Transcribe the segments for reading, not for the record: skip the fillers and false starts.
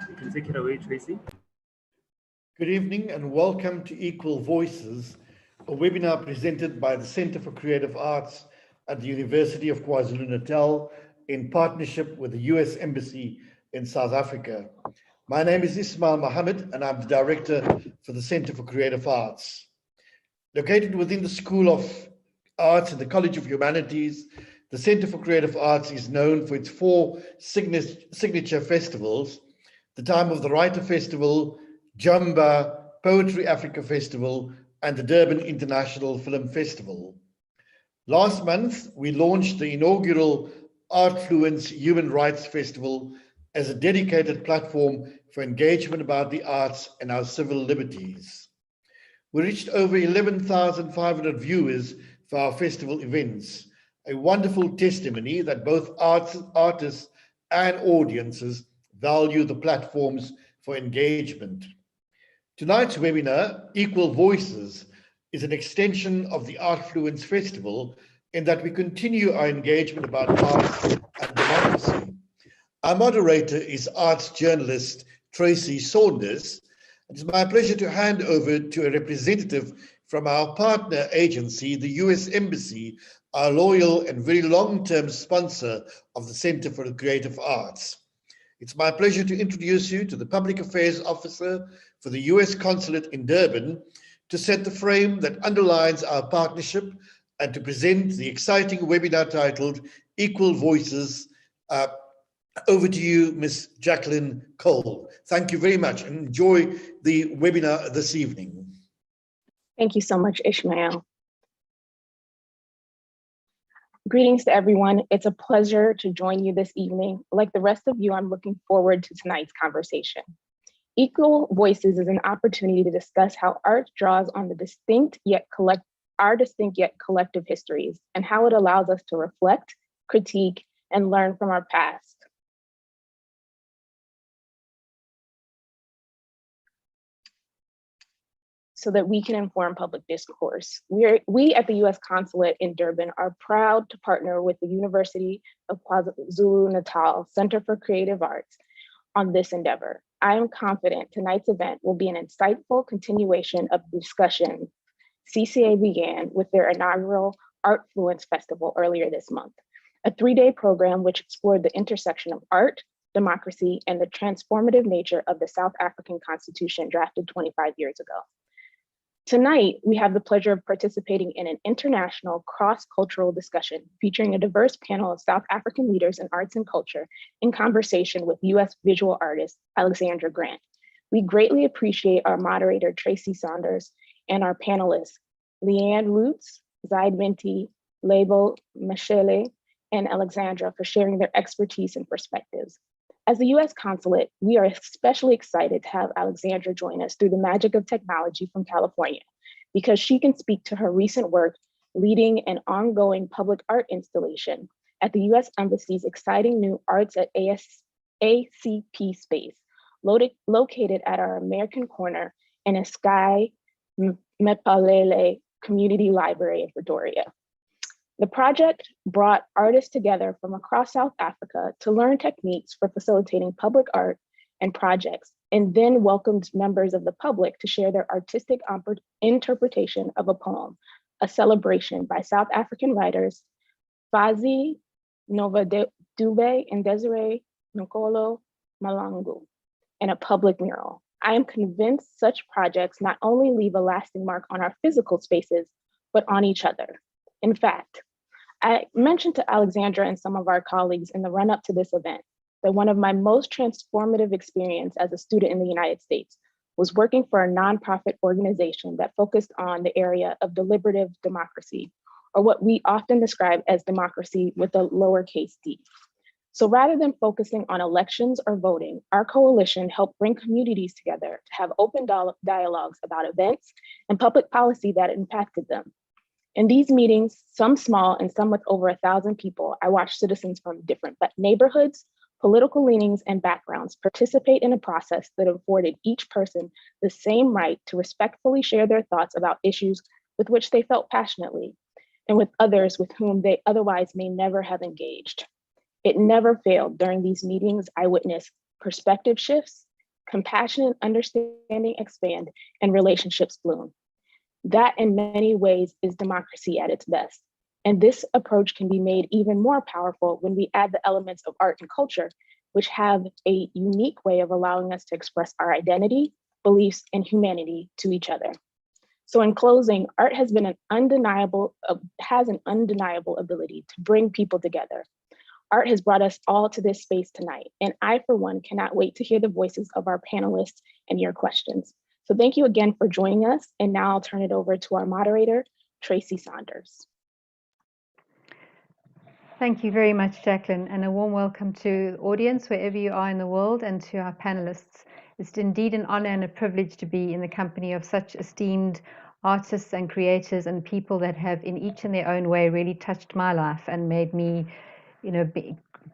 You can take it away, Tracy. Good evening and welcome to Equal Voices, a webinar presented by the Center for Creative Arts at the University of KwaZulu-Natal in partnership with the US Embassy in South Africa. My name is Ismail Mohammed and I'm the Director for the Center for Creative Arts. Located within the School of Arts and the College of Humanities, the Center for Creative Arts is known for its four signature festivals: the Time of the Writer Festival, Jamba, Poetry Africa Festival, and the Durban International Film Festival. Last month, we launched the inaugural Artfluence Human Rights Festival as a dedicated platform for engagement about the arts and our civil liberties. We reached over 11,500 viewers for our festival events, a wonderful testimony that both artists and audiences value the platforms for engagement. Tonight's webinar, Equal Voices, is an extension of the Artfluence Festival in that we continue our engagement about arts and democracy. Our moderator is arts journalist Tracy Saunders. It's my pleasure to hand over to a representative from our partner agency, the US Embassy, our loyal and very long-term sponsor of the Center for the Creative Arts. It's my pleasure to introduce you to the Public Affairs Officer for the US Consulate in Durban to set the frame that underlines our partnership and to present the exciting webinar titled Equal Voices. Over to you, Ms. Jacqueline Cole. Thank you very much and enjoy the webinar this evening. Thank you so much, Ishmael. Greetings to everyone. It's a pleasure to join you this evening. Like the rest of you, I'm looking forward to tonight's conversation. Equal Voices is an opportunity to discuss how art draws on the distinct yet collective histories and how it allows us to reflect, critique, and learn from our past. So that we can inform public discourse. We at the US Consulate in Durban are proud to partner with the University of KwaZulu-Natal Center for Creative Arts on this endeavor. I am confident tonight's event will be an insightful continuation of the discussion CCA began with their inaugural Artfluence Festival earlier this month, a 3-day program which explored the intersection of art, democracy, and the transformative nature of the South African Constitution drafted 25 years ago. Tonight, we have the pleasure of participating in an international cross-cultural discussion featuring a diverse panel of South African leaders in arts and culture in conversation with US visual artist, Alexandra Grant. We greatly appreciate our moderator, Tracy Saunders, and our panelists, Leanne Roots, Zaid Minty, Label Mashele, and Alexandra for sharing their expertise and perspectives. As the US Consulate, we are especially excited to have Alexandra join us through the magic of technology from California, because she can speak to her recent work leading an ongoing public art installation at the US Embassy's exciting new Arts at ACP space, located at our American Corner in a Sky Mepalele Community Library in Pretoria. The project brought artists together from across South Africa to learn techniques for facilitating public art and projects, and then welcomed members of the public to share their artistic interpretation of a poem, a celebration by South African writers Fazi Nova-Dube and Desiree Nkolo Malangu, in a public mural. I am convinced such projects not only leave a lasting mark on our physical spaces, but on each other. In fact, I mentioned to Alexandra and some of our colleagues in the run-up to this event that one of my most transformative experience as a student in the United States was working for a nonprofit organization that focused on the area of deliberative democracy, or what we often describe as democracy with a lowercase d. So rather than focusing on elections or voting, our coalition helped bring communities together to have open dialogues about events and public policy that impacted them. In these meetings, some small and some with over 1,000 people, I watched citizens from different neighborhoods, political leanings, and backgrounds participate in a process that afforded each person the same right to respectfully share their thoughts about issues with which they felt passionately, and with others with whom they otherwise may never have engaged. It never failed. During these meetings, I witnessed perspective shifts, compassion and understanding expand, and relationships bloom. That, in many ways, is democracy at its best. And this approach can be made even more powerful when we add the elements of art and culture, which have a unique way of allowing us to express our identity, beliefs, and humanity to each other. So in closing, art has an undeniable ability to bring people together. Art has brought us all to this space tonight, and I, for one, cannot wait to hear the voices of our panelists and your questions. So thank you again for joining us, and now I'll turn it over to our moderator, Tracy Saunders. Thank you very much, Jacqueline, and a warm welcome to the audience wherever you are in the world and to our panelists. It's indeed an honor and a privilege to be in the company of such esteemed artists and creators and people that have, in each in their own way, really touched my life and made me,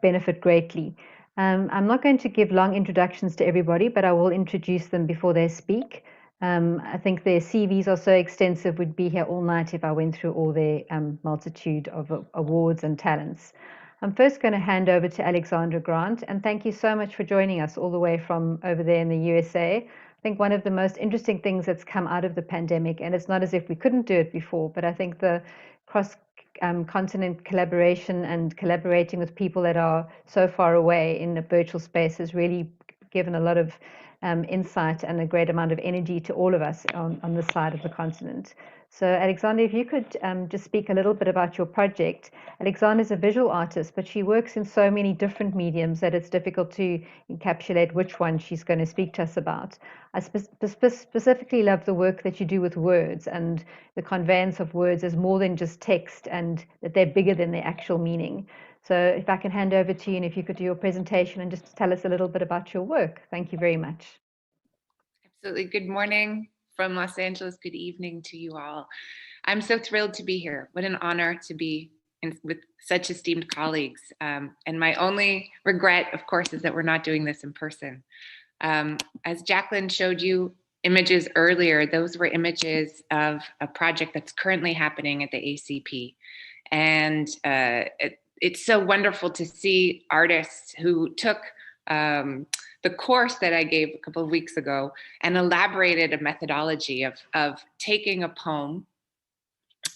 benefit greatly. I'm not going to give long introductions to everybody, but I will introduce them before they speak. I think their CVs are so extensive, we'd be here all night if I went through all their multitude of awards and talents. I'm first going to hand over to Alexandra Grant, and thank you so much for joining us all the way from over there in the USA. I think one of the most interesting things that's come out of the pandemic, and it's not as if we couldn't do it before, but I think the cross-continent collaboration and collaborating with people that are so far away in the virtual space has really given a lot of insight and a great amount of energy to all of us on this side of the continent. So Alexandra, if you could just speak a little bit about your project. Alexandra is a visual artist, but she works in so many different mediums that it's difficult to encapsulate which one she's going to speak to us about. I specifically love the work that you do with words and the conveyance of words as more than just text and that they're bigger than their actual meaning. So if I can hand over to you, and if you could do your presentation and just tell us a little bit about your work. Thank you very much. Absolutely. Good morning from Los Angeles. Good evening to you all. I'm so thrilled to be here. What an honor to be with such esteemed colleagues. And my only regret, of course, is that we're not doing this in person. As Jacqueline showed you images earlier, those were images of a project that's currently happening at the ACP. And it's so wonderful to see artists who took the course that I gave a couple of weeks ago and elaborated a methodology of taking a poem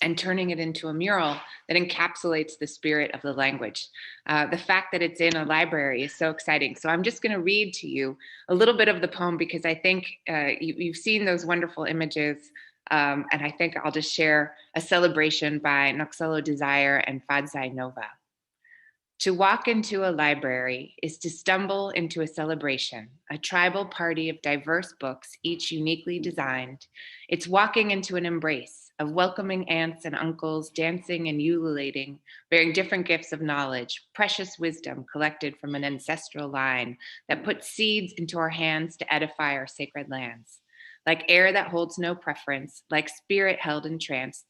and turning it into a mural that encapsulates the spirit of the language. The fact that it's in a library is so exciting. So I'm just going to read to you a little bit of the poem because I think you've seen those wonderful images. And I think I'll just share a celebration by Noxolo Desire and Fadzai Nova. To walk into a library is to stumble into a celebration, a tribal party of diverse books, each uniquely designed. It's walking into an embrace of welcoming aunts and uncles, dancing and ululating, bearing different gifts of knowledge, precious wisdom collected from an ancestral line that puts seeds into our hands to edify our sacred lands. Like air that holds no preference, like spirit held in trance,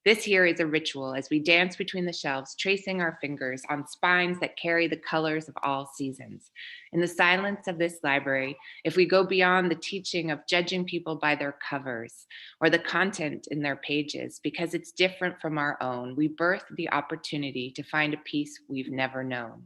this here is a ritual as we dance between the shelves, tracing our fingers on spines that carry the colors of all seasons. In the silence of this library, if we go beyond the teaching of judging people by their covers or the content in their pages, because it's different from our own, we birth the opportunity to find a peace we've never known.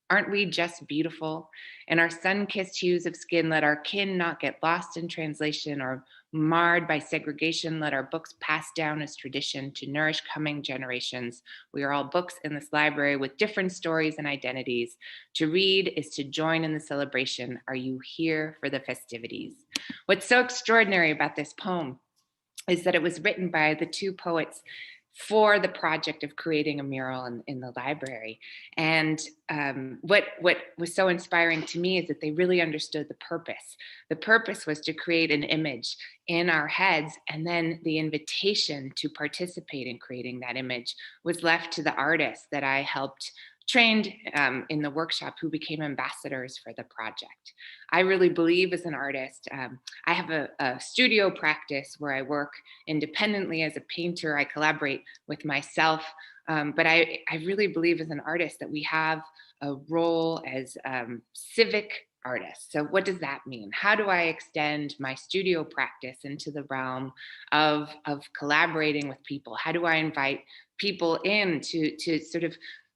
Aren't we just beautiful? In our sun-kissed hues of skin, let our kin not get lost in translation or marred by segregation. Let our books pass down as tradition to nourish coming generations. We are all books in this library with different stories and identities. To read is to join in the celebration. Are you here for the festivities? What's so extraordinary about this poem is that it was written by the two poets for the project of creating a mural in the library. And what was so inspiring to me is that they really understood the purpose. The purpose was to create an image in our heads, and then the invitation to participate in creating that image was left to the artists that I helped trained in the workshop who became ambassadors for the project. I really believe as an artist, I have a studio practice where I work independently as a painter. I collaborate with myself, but I really believe as an artist that we have a role as civic artists. So what does that mean? How do I extend my studio practice into the realm of collaborating with people? How do I invite people in to sort of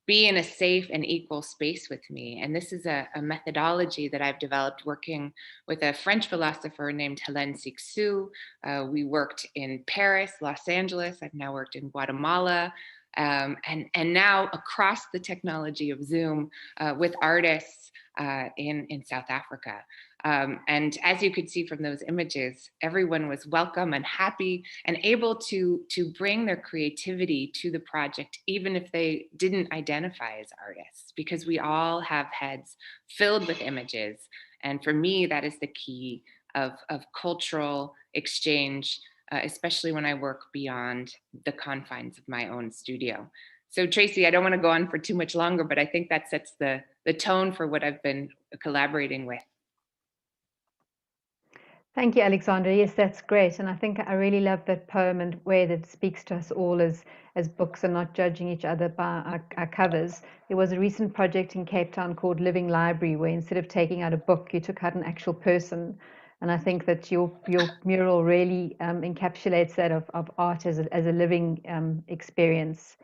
be in a safe and equal space with me. And this is a methodology that I've developed working with a French philosopher named Hélène Cixous. We worked in Paris, Los Angeles. I've now worked in Guatemala. And now across the technology of Zoom with artists in South Africa. And as you could see from those images, everyone was welcome and happy and able to bring their creativity to the project, even if they didn't identify as artists, because we all have heads filled with images. And for me, that is the key of cultural exchange, especially when I work beyond the confines of my own studio. So Tracy, I don't want to go on for too much longer, but I think that sets the tone for what I've been collaborating with. Thank you, Alexandra. Yes, that's great. And I think I really love that poem and way that speaks to us all as books and not judging each other by our covers. There was a recent project in Cape Town called Living Library, where instead of taking out a book, you took out an actual person. And I think that your mural really encapsulates that of art as a living experience.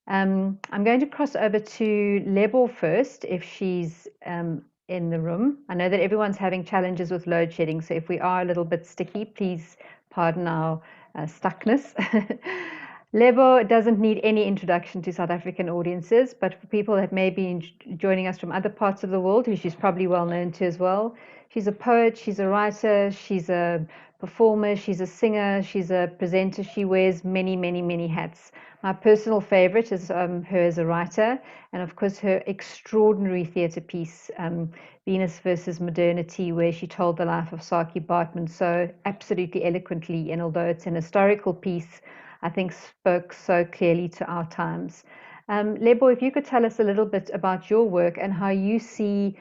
I'm going to cross over to Lebo first, if she's in the room. I know that everyone's having challenges with load shedding, so if we are a little bit sticky, please pardon our stuckness. Lebo doesn't need any introduction to South African audiences, but for people that may be joining us from other parts of the world, who she's probably well known to as well, she's a poet, she's a writer, she's a performer, she's a singer, she's a presenter. She wears many, many, many hats. My personal favorite is her as a writer, and of course her extraordinary theatre piece, Venus versus Modernity, where she told the life of Sakie Baartman so absolutely eloquently, and although it's an historical piece, I think spoke so clearly to our times. Lebo, if you could tell us a little bit about your work and how you see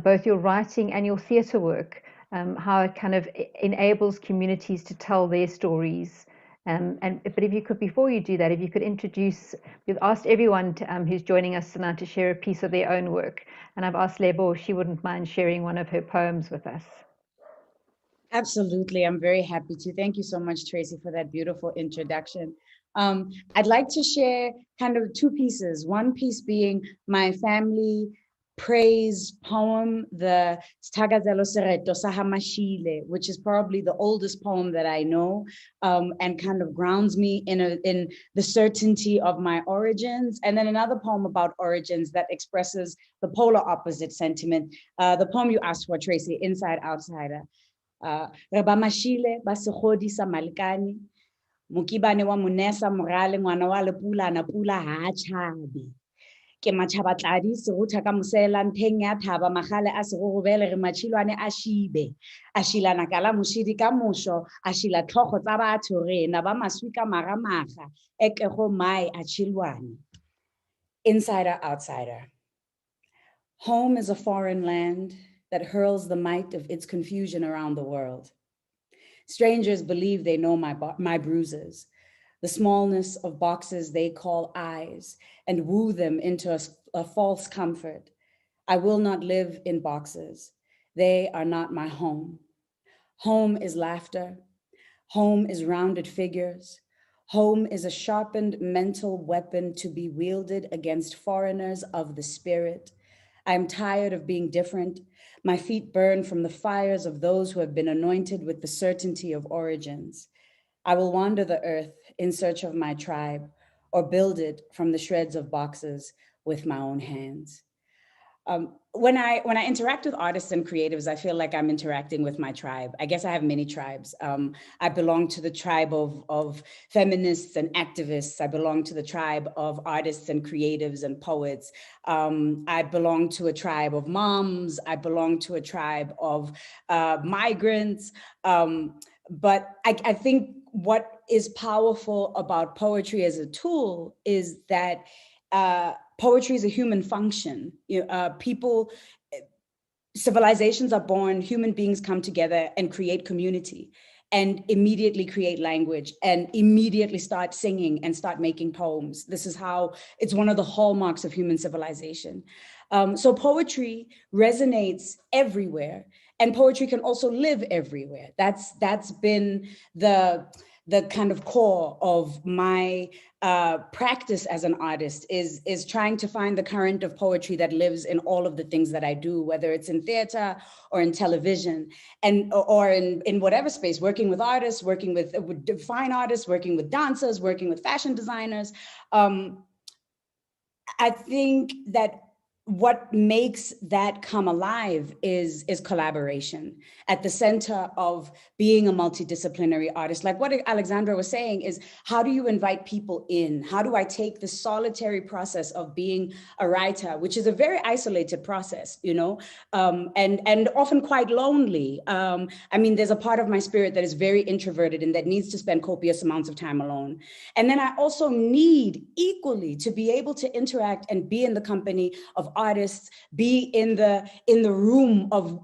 both your writing and your theatre work, how it kind of enables communities to tell their stories. But if you could, before you do that, if you could introduce, we've asked everyone who's joining us tonight to share a piece of their own work. And I've asked Lebo if she wouldn't mind sharing one of her poems with us. Absolutely, I'm very happy to. Thank you so much, Tracy, for that beautiful introduction. I'd like to share kind of two pieces. One piece being my family praise poem, the Sithakazelo Sereto sa Ha Mashile, which is probably the oldest poem that I know, and kind of grounds me in the certainty of my origins. And then another poem about origins that expresses the polar opposite sentiment. The poem you asked for, Tracy, Inside Outsider. Re ba mashile ba segodi sa malekane, mokibane wa monesa morale ngwana wa lepula na pula ha tshabe. Ke matšhabatladi serutha ka mosela ntheng ya thaba magale a segogobele re matšhilwane a šibe a šilana kala mošidi ka mošo a šila tlhogo tsa batho rena ba maswi ka maramaga ekego mai a tšhilwane. Insider, outsider. Home is a foreign land that hurls the might of its confusion around the world. Strangers believe they know my bruises, the smallness of boxes they call eyes, and woo them into a false comfort. I will not live in boxes. They are not my home. Home is laughter. Home is rounded figures. Home is a sharpened mental weapon to be wielded against foreigners of the spirit. I'm tired of being different. My feet burn from the fires of those who have been anointed with the certainty of origins. I will wander the earth in search of my tribe, or build it from the shreds of boxes with my own hands. When I interact with artists and creatives, I feel like I'm interacting with my tribe. I guess I have many tribes. I belong to the tribe of feminists and activists. I belong to the tribe of artists and creatives and poets. I belong to a tribe of moms. I belong to a tribe of migrants. But I think what is powerful about poetry as a tool is that poetry is a human function. Civilizations are born, human beings come together and create community and immediately create language and immediately start singing and start making poems. This is how, it's one of the hallmarks of human civilization. So poetry resonates everywhere, and poetry can also live everywhere. That's been the the kind of core of my practice as an artist is trying to find the current of poetry that lives in all of the things that I do, whether it's in theater or in television, and or in whatever space, working with artists, working with fine artists, working with dancers, working with fashion designers. I think that what makes that come alive is collaboration at the center of being a multidisciplinary artist. Like what Alexandra was saying is, how do you invite people in? How do I take the solitary process of being a writer, which is a very isolated process, you know, and often quite lonely. I mean, there's a part of my spirit that is very introverted and that needs to spend copious amounts of time alone. And then I also need equally to be able to interact and be in the company of artists, be in the room of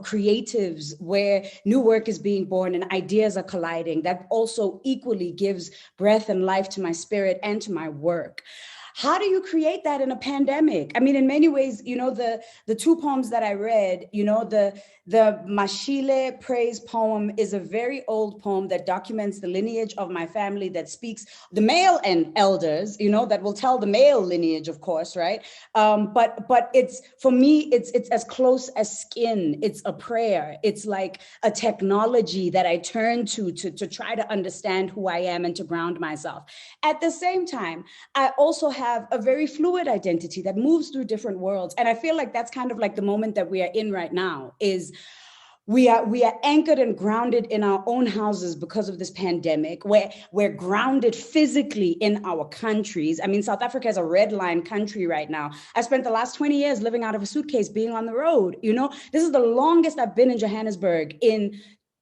creatives where new work is being born and ideas are colliding. That also equally gives breath and life to my spirit and to my work. How do you create that in a pandemic? I mean, in many ways, you know, the two poems that I read, you know, the Mashile praise poem is a very old poem that documents the lineage of my family, that speaks the male and elders, you know, that will tell the male lineage, of course, right? But it's, for me, it's as close as skin. It's a prayer. It's like a technology that I turn to try to understand who I am and to ground myself. At the same time, I also have a very fluid identity that moves through different worlds. And I feel like that's kind of like the moment that we are in right now, is we are anchored and grounded in our own houses because of this pandemic, where we're grounded physically in our countries. I mean, South Africa is a red line country right now. I spent the last 20 years living out of a suitcase, being on the road. You know, this is the longest I've been in Johannesburg in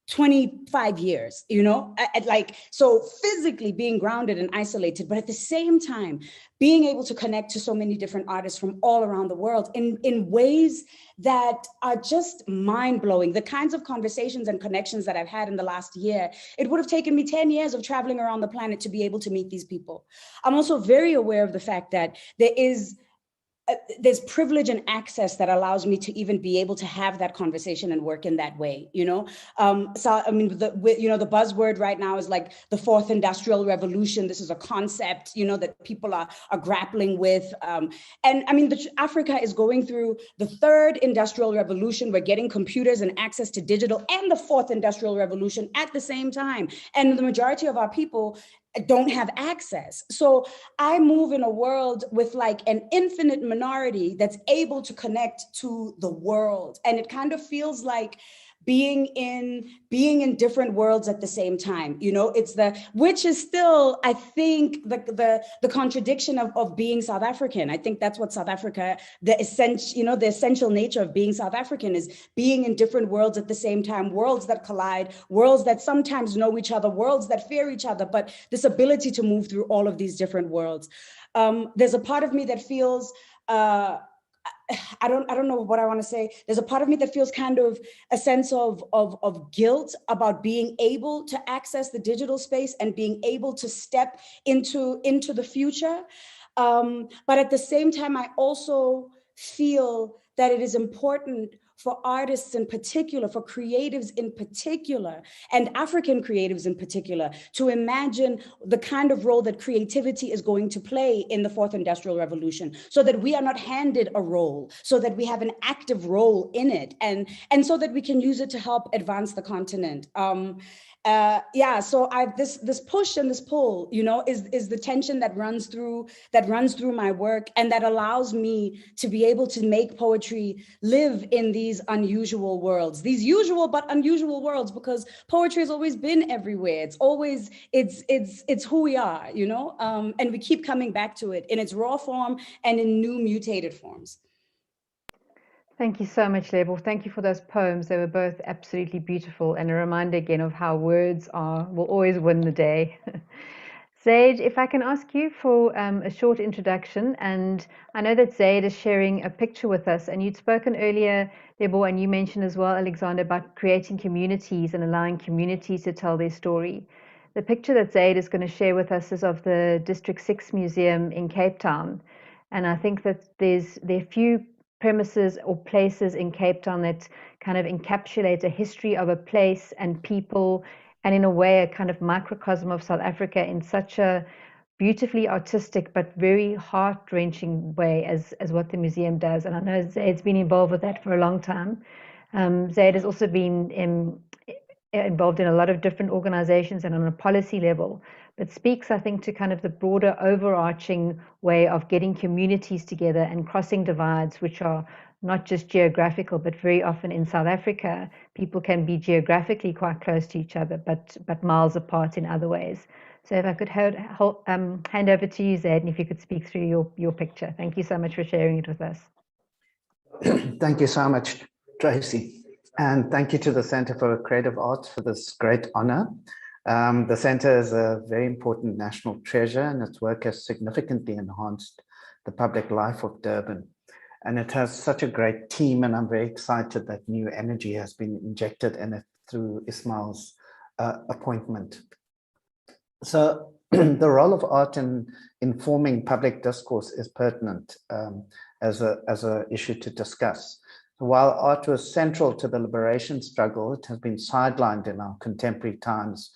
25 years, you know, like, so physically being grounded and isolated, but at the same time, being able to connect to so many different artists from all around the world in ways that are just mind-blowing. The kinds of conversations and connections that I've had in the last year, it would have taken me 10 years of traveling around the planet to be able to meet these people. I'm also very aware of the fact that there's privilege and access that allows me to even be able to have that conversation and work in that way, you know? So, I mean, the buzzword right now is like the fourth industrial revolution. This is a concept, you know, that people are grappling with. And I mean, Africa is going through the third industrial revolution. We're getting computers and access to digital, and the fourth industrial revolution at the same time. And the majority of our people don't have access. So I move in a world with like an infinite minority that's able to connect to the world. And it kind of feels like being in different worlds at the same time, you know, which is still, I think, the contradiction of being South African. I think that's what South Africa, the essential nature of being South African is being in different worlds at the same time, worlds that collide, worlds that sometimes know each other, worlds that fear each other, but this ability to move through all of these different worlds. There's a part of me that feels, I don't know what I want to say. There's a part of me that feels kind of a sense of guilt about being able to access the digital space and being able to step into the future. But at the same time, I also feel that it is important for artists in particular, for creatives in particular, and African creatives in particular, to imagine the kind of role that creativity is going to play in the fourth industrial revolution, so that we are not handed a role, so that we have an active role in it, and so that we can use it to help advance the continent. So this push and this pull, you know, is the tension that runs through my work, and that allows me to be able to make poetry live in these unusual worlds, these usual but unusual worlds, because poetry has always been everywhere. It's who we are, you know, and we keep coming back to it in its raw form and in new mutated forms. Thank you so much, Lebo. Thank you for those poems. They were both absolutely beautiful, and a reminder again of how words will always win the day. Zaid, if I can ask you for a short introduction, and I know that Zaid is sharing a picture with us, and you'd spoken earlier, Lebo, and you mentioned as well, Alexander, about creating communities and allowing communities to tell their story. The picture that Zaid is going to share with us is of the District 6 Museum in Cape Town, and I think that there are few premises or places in Cape Town that kind of encapsulate a history of a place and people and in a way a kind of microcosm of South Africa in such a beautifully artistic but very heart-wrenching way as what the museum does. And I know Zaid's been involved with that for a long time. Zaid has also been involved in a lot of different organizations and on a policy level, but speaks, I think, to kind of the broader overarching way of getting communities together and crossing divides, which are not just geographical, but very often in South Africa, people can be geographically quite close to each other, but miles apart in other ways. So if I could hand over to you, Zaid, and if you could speak through your picture. Thank you so much for sharing it with us. Thank you so much, Tracy. And thank you to the Center for Creative Arts for this great honor. The Center is a very important national treasure, and its work has significantly enhanced the public life of Durban. And it has such a great team, and I'm very excited that new energy has been injected in it through Ismail's appointment. So the role of art in informing public discourse is pertinent as an issue to discuss. While art was central to the liberation struggle, it has been sidelined in our contemporary times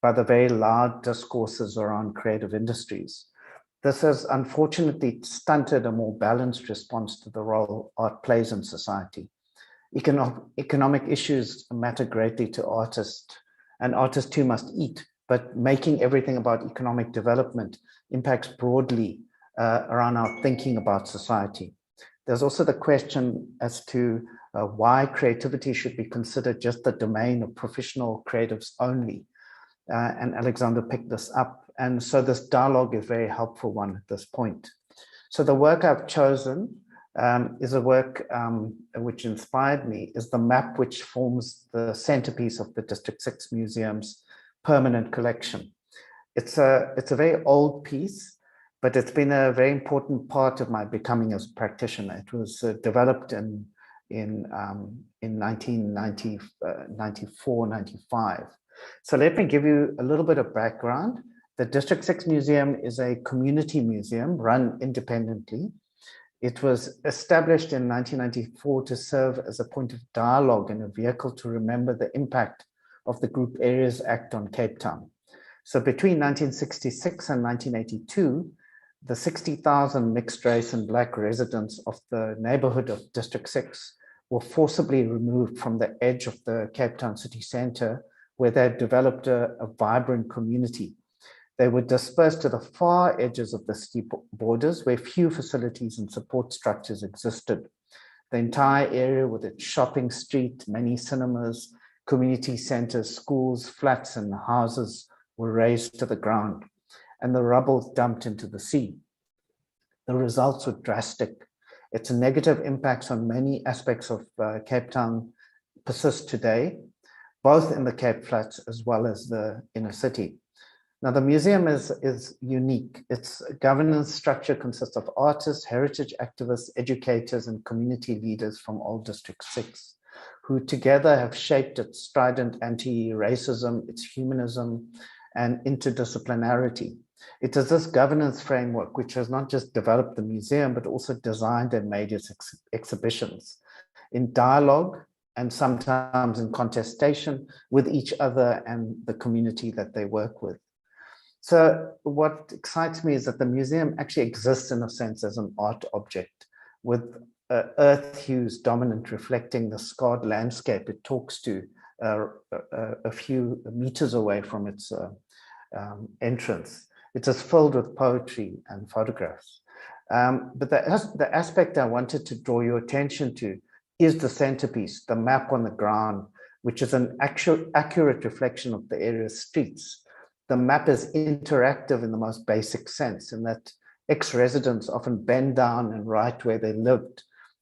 by the very loud discourses around creative industries. This has unfortunately stunted a more balanced response to the role art plays in society. Economic issues matter greatly to artists, and artists too must eat, but making everything about economic development impacts broadly around our thinking about society. There's also the question as to why creativity should be considered just the domain of professional creatives only. And Alexander picked this up. And so this dialogue is a very helpful one at this point. So the work I've chosen is a work which inspired me, is the map which forms the centerpiece of the District 6 Museum's permanent collection. It's a very old piece, but it's been a very important part of my becoming as a practitioner. It was developed in 1994, 95. So let me give you a little bit of background. The District 6 Museum is a community museum run independently. It was established in 1994 to serve as a point of dialogue and a vehicle to remember the impact of the Group Areas Act on Cape Town. So between 1966 and 1982, the 60,000 mixed race and Black residents of the neighborhood of District 6 were forcibly removed from the edge of the Cape Town city center, where they had developed a vibrant community. They were dispersed to the far edges of the city borders, where few facilities and support structures existed. The entire area, with its shopping street, many cinemas, community centers, schools, flats, and houses, were razed to the ground, and the rubble dumped into the sea. The results were drastic. Its negative impacts on many aspects of Cape Town persist today, both in the Cape Flats as well as the inner city. Now, the museum is unique. Its governance structure consists of artists, heritage activists, educators, and community leaders from all District 6, who together have shaped its strident anti-racism, its humanism, and interdisciplinarity. It is this governance framework which has not just developed the museum, but also designed and made its exhibitions in dialogue and sometimes in contestation with each other and the community that they work with. So what excites me is that the museum actually exists in a sense as an art object, with earth hues dominant, reflecting the scarred landscape it talks to a few meters away from its entrance. It is filled with poetry and photographs. But the aspect I wanted to draw your attention to is the centerpiece, the map on the ground, which is an accurate reflection of the area's streets. The map is interactive in the most basic sense, in that ex-residents often bend down and write where they lived.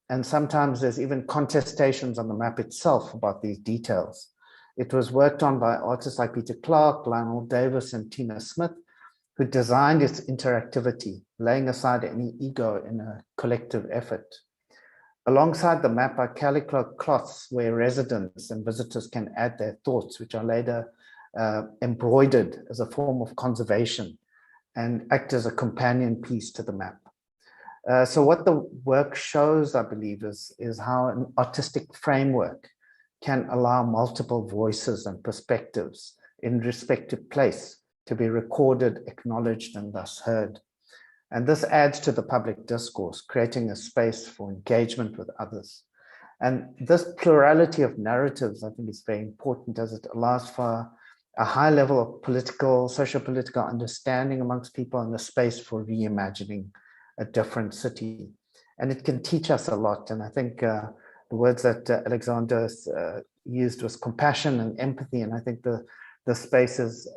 And sometimes there's even contestations on the map itself about these details. It was worked on by artists like Peter Clark, Lionel Davis, and Tina Smith, who designed its interactivity, laying aside any ego in a collective effort. Alongside the map are calico cloths where residents and visitors can add their thoughts, which are later embroidered as a form of conservation and act as a companion piece to the map. So what the work shows, I believe, is how an artistic framework can allow multiple voices and perspectives in respective place to be recorded, acknowledged, and thus heard. And this adds to the public discourse, creating a space for engagement with others. And this plurality of narratives, I think, is very important, as it allows for a high level of political, socio-political understanding amongst people, and a space for reimagining a different city. And it can teach us a lot. And I think the words that Alexander used was compassion and empathy. And I think the space is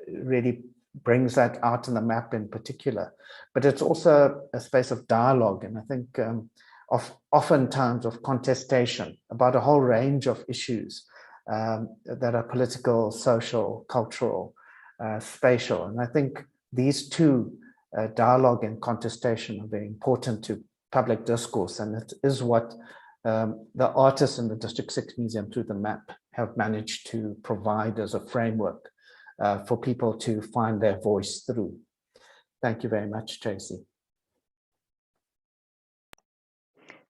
really brings that out in the map in particular. But it's also a space of dialogue. And I think oftentimes of contestation about a whole range of issues that are political, social, cultural, spatial. And I think these two, dialogue and contestation, are very important to public discourse. And it is what the artists in the District 6 Museum through the map have managed to provide as a framework for people to find their voice through. Thank you very much, Tracy.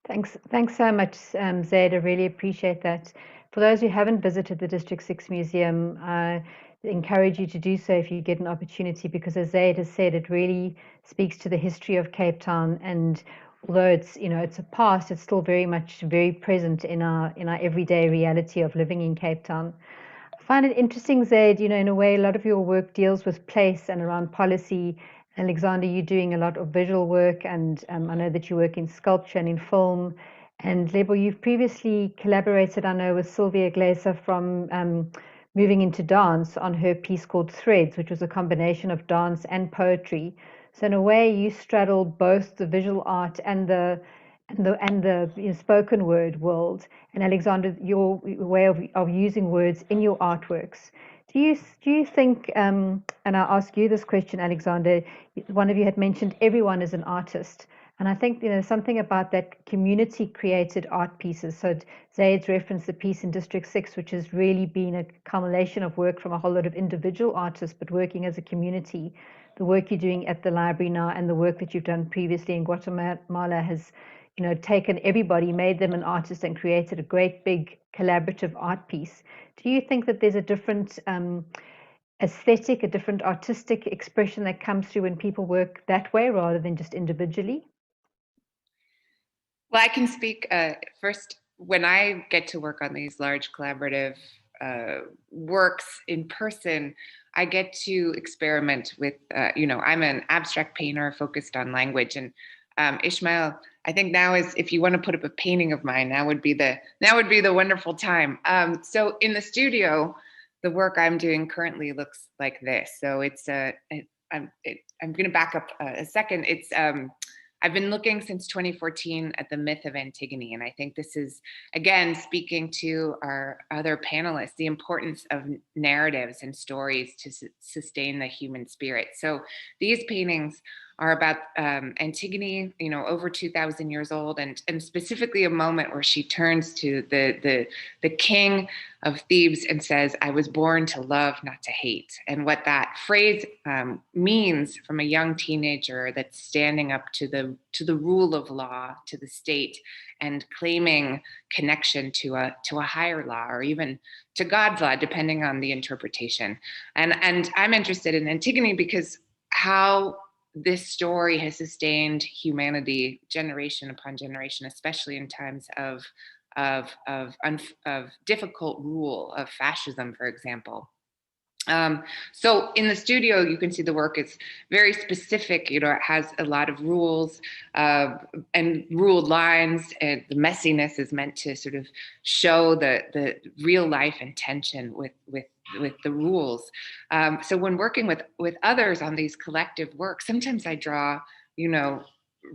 Thanks so much, Zaid. I really appreciate that. For those who haven't visited the District 6 Museum, I encourage you to do so if you get an opportunity, because as Zaid has said, it really speaks to the history of Cape Town. And although it's a past, it's still very present in our everyday reality of living in Cape Town. I find it interesting, Zaid, in a way, a lot of your work deals with place and around policy. Alexander, you're doing a lot of visual work, and I know that you work in sculpture and in film. And Lebo, you've previously collaborated, I know, with Sylvia Glaser from Moving into Dance on her piece called Threads, which was a combination of dance and poetry. So in a way, you straddle both the visual art and the spoken word world. And Alexander, your way of using words in your artworks. Do you think, and I'll ask you this question, Alexander, one of you had mentioned everyone is an artist. And I think something about that community created art pieces. So Zaid's referenced the piece in District 6, which has really been a culmination of work from a whole lot of individual artists, but working as a community. The work you're doing at the library now and the work that you've done previously in Guatemala has taken everybody, made them an artist, and created a great big collaborative art piece. Do you think that there's a different aesthetic, a different artistic expression that comes through when people work that way rather than just individually? Well, I can speak first. When I get to work on these large collaborative works in person, I get to experiment with, I'm an abstract painter focused on language, and Ishmael, I think now is, if you want to put up a painting of mine, now would be the wonderful time. So in the studio, the work I'm doing currently looks like this. So it's I'm going to back up a second. It's I've been looking since 2014 at the myth of Antigone, and I think this is, again, speaking to our other panelists, the importance of narratives and stories to sustain the human spirit. So these paintings are about Antigone, over 2,000 years old, and specifically a moment where she turns to the king of Thebes and says, "I was born to love, not to hate." And what that phrase means from a young teenager that's standing up to the rule of law, to the state, and claiming connection to a higher law, or even to God's law, depending on the interpretation. And I'm interested in Antigone because how this story has sustained humanity generation upon generation, especially in times of difficult rule, of fascism, for example. So in the studio, you can see the work is very specific. It has a lot of rules and ruled lines, and the messiness is meant to sort of show the real life intention with the rules. So when working with others on these collective works, sometimes I draw,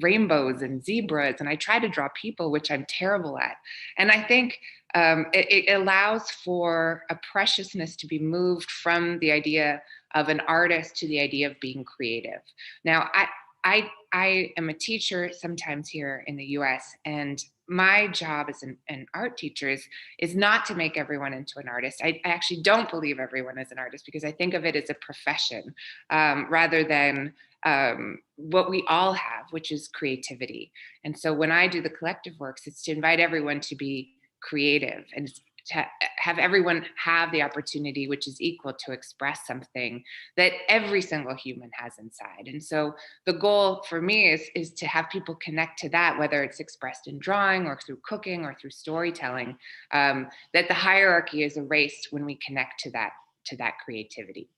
rainbows and zebras, and I try to draw people, which I'm terrible at. And I think it allows for a preciousness to be moved from the idea of an artist to the idea of being creative. Now, I am a teacher sometimes here in the US, and my job as an art teacher is not to make everyone into an artist. I actually don't believe everyone is an artist, because I think of it as a profession rather than what we all have, which is creativity. And so when I do the collective works, it's to invite everyone to be creative. And have everyone have the opportunity, which is equal, to express something that every single human has inside. And so the goal for me is to have people connect to that, whether it's expressed in drawing or through cooking or through storytelling, that the hierarchy is erased when we connect to that creativity.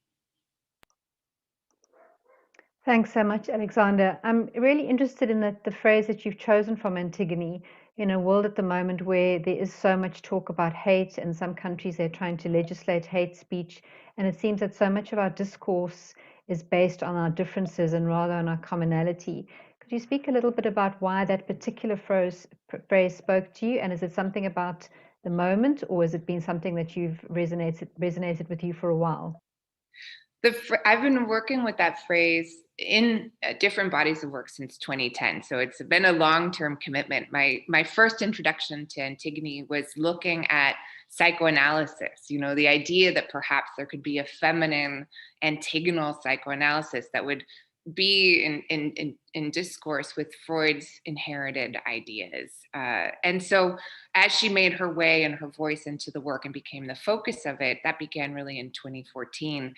Thanks so much, Alexandra. I'm really interested in the phrase that you've chosen from Antigone. In a world at the moment where there is so much talk about hate, and some countries they're trying to legislate hate speech, and it seems that so much of our discourse is based on our differences and rather on our commonality. Could you speak a little bit about why that particular phrase spoke to you, and is it something about the moment, or has it been something that you've resonated with you for a while? I've been working with that phrase in different bodies of work since 2010. So it's been a long-term commitment. My first introduction to Antigone was looking at psychoanalysis, the idea that perhaps there could be a feminine antigonal psychoanalysis that would be in discourse with Freud's inherited ideas. And so as she made her way and her voice into the work and became the focus of it, that began really in 2014.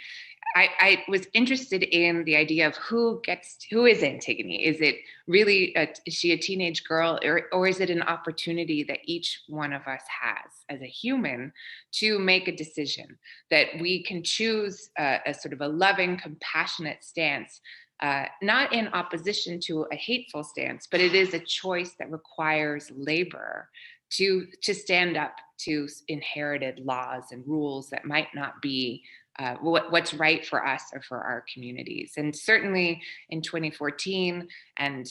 I was interested in the idea of who is Antigone? Is it really, is she a teenage girl, or is it an opportunity that each one of us has as a human to make a decision, that we can choose a sort of a loving, compassionate stance, not in opposition to a hateful stance, but it is a choice that requires labor to stand up to inherited laws and rules that might not be what's right for us or for our communities. And certainly in 2014, and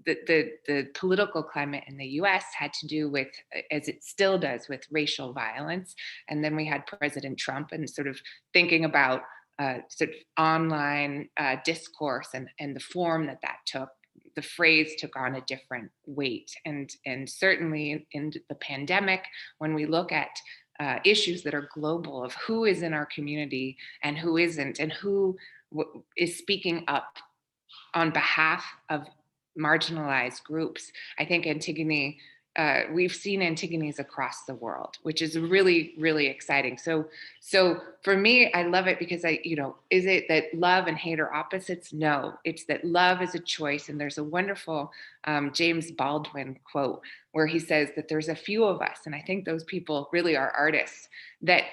the political climate in the US had to do with, as it still does, with racial violence. And then we had President Trump, and sort of thinking about sort of online discourse and the form that took. The phrase took on a different weight. And certainly in the pandemic, when we look at issues that are global, of who is in our community and who isn't, and who is speaking up on behalf of marginalized groups, I think Antigone, we've seen Antigones across the world, which is really, really exciting. So for me, I love it because is it that love and hate are opposites? No, it's that love is a choice. And there's a wonderful James Baldwin quote where he says that there's a few of us, and I think those people really are artists, that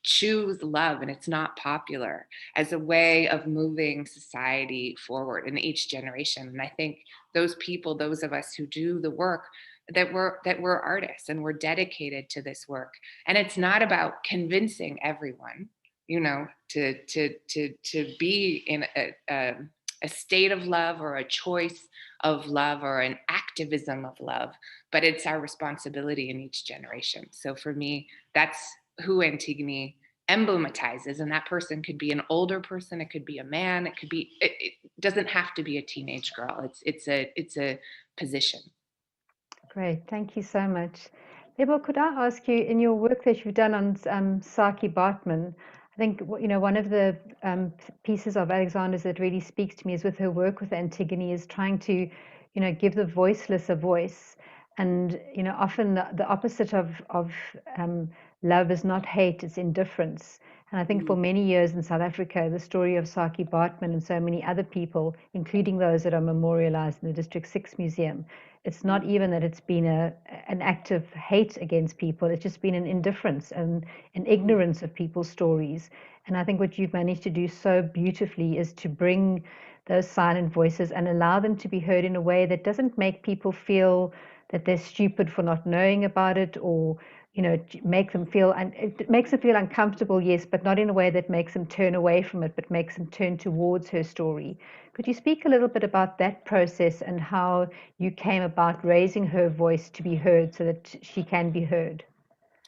choose love, and it's not popular, as a way of moving society forward in each generation. And I think those people, those of us who do the work, that we're artists and we're dedicated to this work. And it's not about convincing everyone, to be in a state of love or a choice of love or an activism of love, but it's our responsibility in each generation. So for me, that's who Antigone emblematizes. And that person could be an older person, it could be a man, it doesn't have to be a teenage girl. It's a position. Great, thank you so much. Lebel, could I ask you, in your work that you've done on Saartjie Baartman, I think one of the pieces of Alexandra's that really speaks to me is with her work with Antigone, is trying to, give the voiceless a voice. And often the opposite of love is not hate, it's indifference. And I think for many years in South Africa, the story of Saartjie Baartman and so many other people, including those that are memorialized in the District 6 Museum, it's not even that it's been an act of hate against people, it's just been an indifference and an ignorance of people's stories. And I think what you've managed to do so beautifully is to bring those silent voices and allow them to be heard in a way that doesn't make people feel that they're stupid for not knowing about it, or make them feel, and it makes them feel uncomfortable, yes, but not in a way that makes them turn away from it, but makes them turn towards her story. Could you speak a little bit about that process and how you came about raising her voice to be heard so that she can be heard?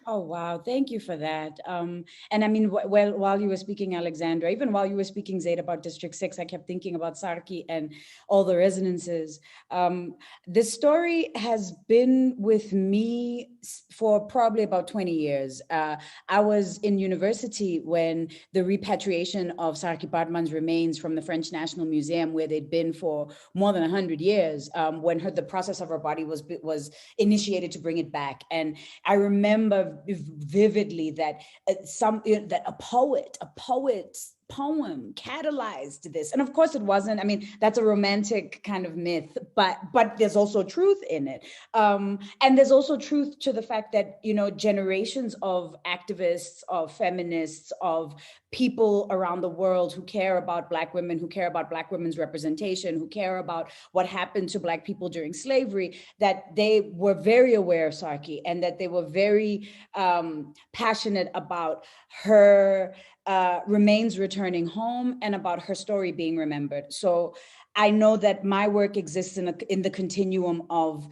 Oh, wow. Thank you for that. And I mean, while you were speaking, Alexandra, even while you were speaking, Zaid, about District 6, I kept thinking about Saartjie and all the resonances. This story has been with me for probably about 20 years. I was in university when the repatriation of Saartjie Baartman's remains from the French National Museum, where they'd been for more than 100 years, when the process of her body was initiated to bring it back. And I remember vividly that that a poet's poem catalyzed this. And of course it wasn't. I mean, that's a romantic kind of myth, but there's also truth in it. And there's also truth to the fact that, generations of activists, of feminists, of people around the world who care about Black women, who care about Black women's representation, who care about what happened to Black people during slavery, that they were very aware of Sarki, and that they were very passionate about her remains returning home and about her story being remembered. So I know that my work exists in the continuum of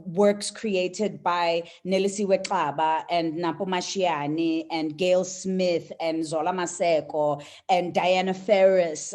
works created by Nelisiwe Xaba and Napo Mashiane and Gail Smith and Zola Maseko and Diana Ferris.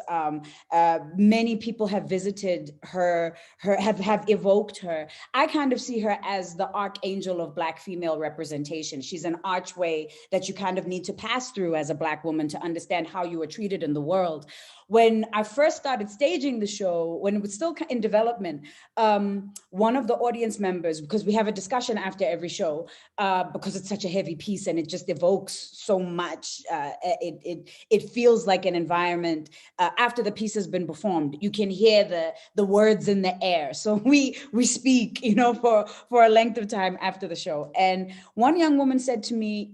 Many people have visited her, have evoked her. I kind of see her as the archangel of Black female representation. She's an archway that you kind of need to pass through as a Black woman to understand how you are treated in the world. When I first started staging the show, when it was still in development, one of the audience members, because we have a discussion after every show, because it's such a heavy piece and it just evokes so much, it feels like an environment. After the piece has been performed, you can hear the words in the air. So we speak, for a length of time after the show. And one young woman said to me,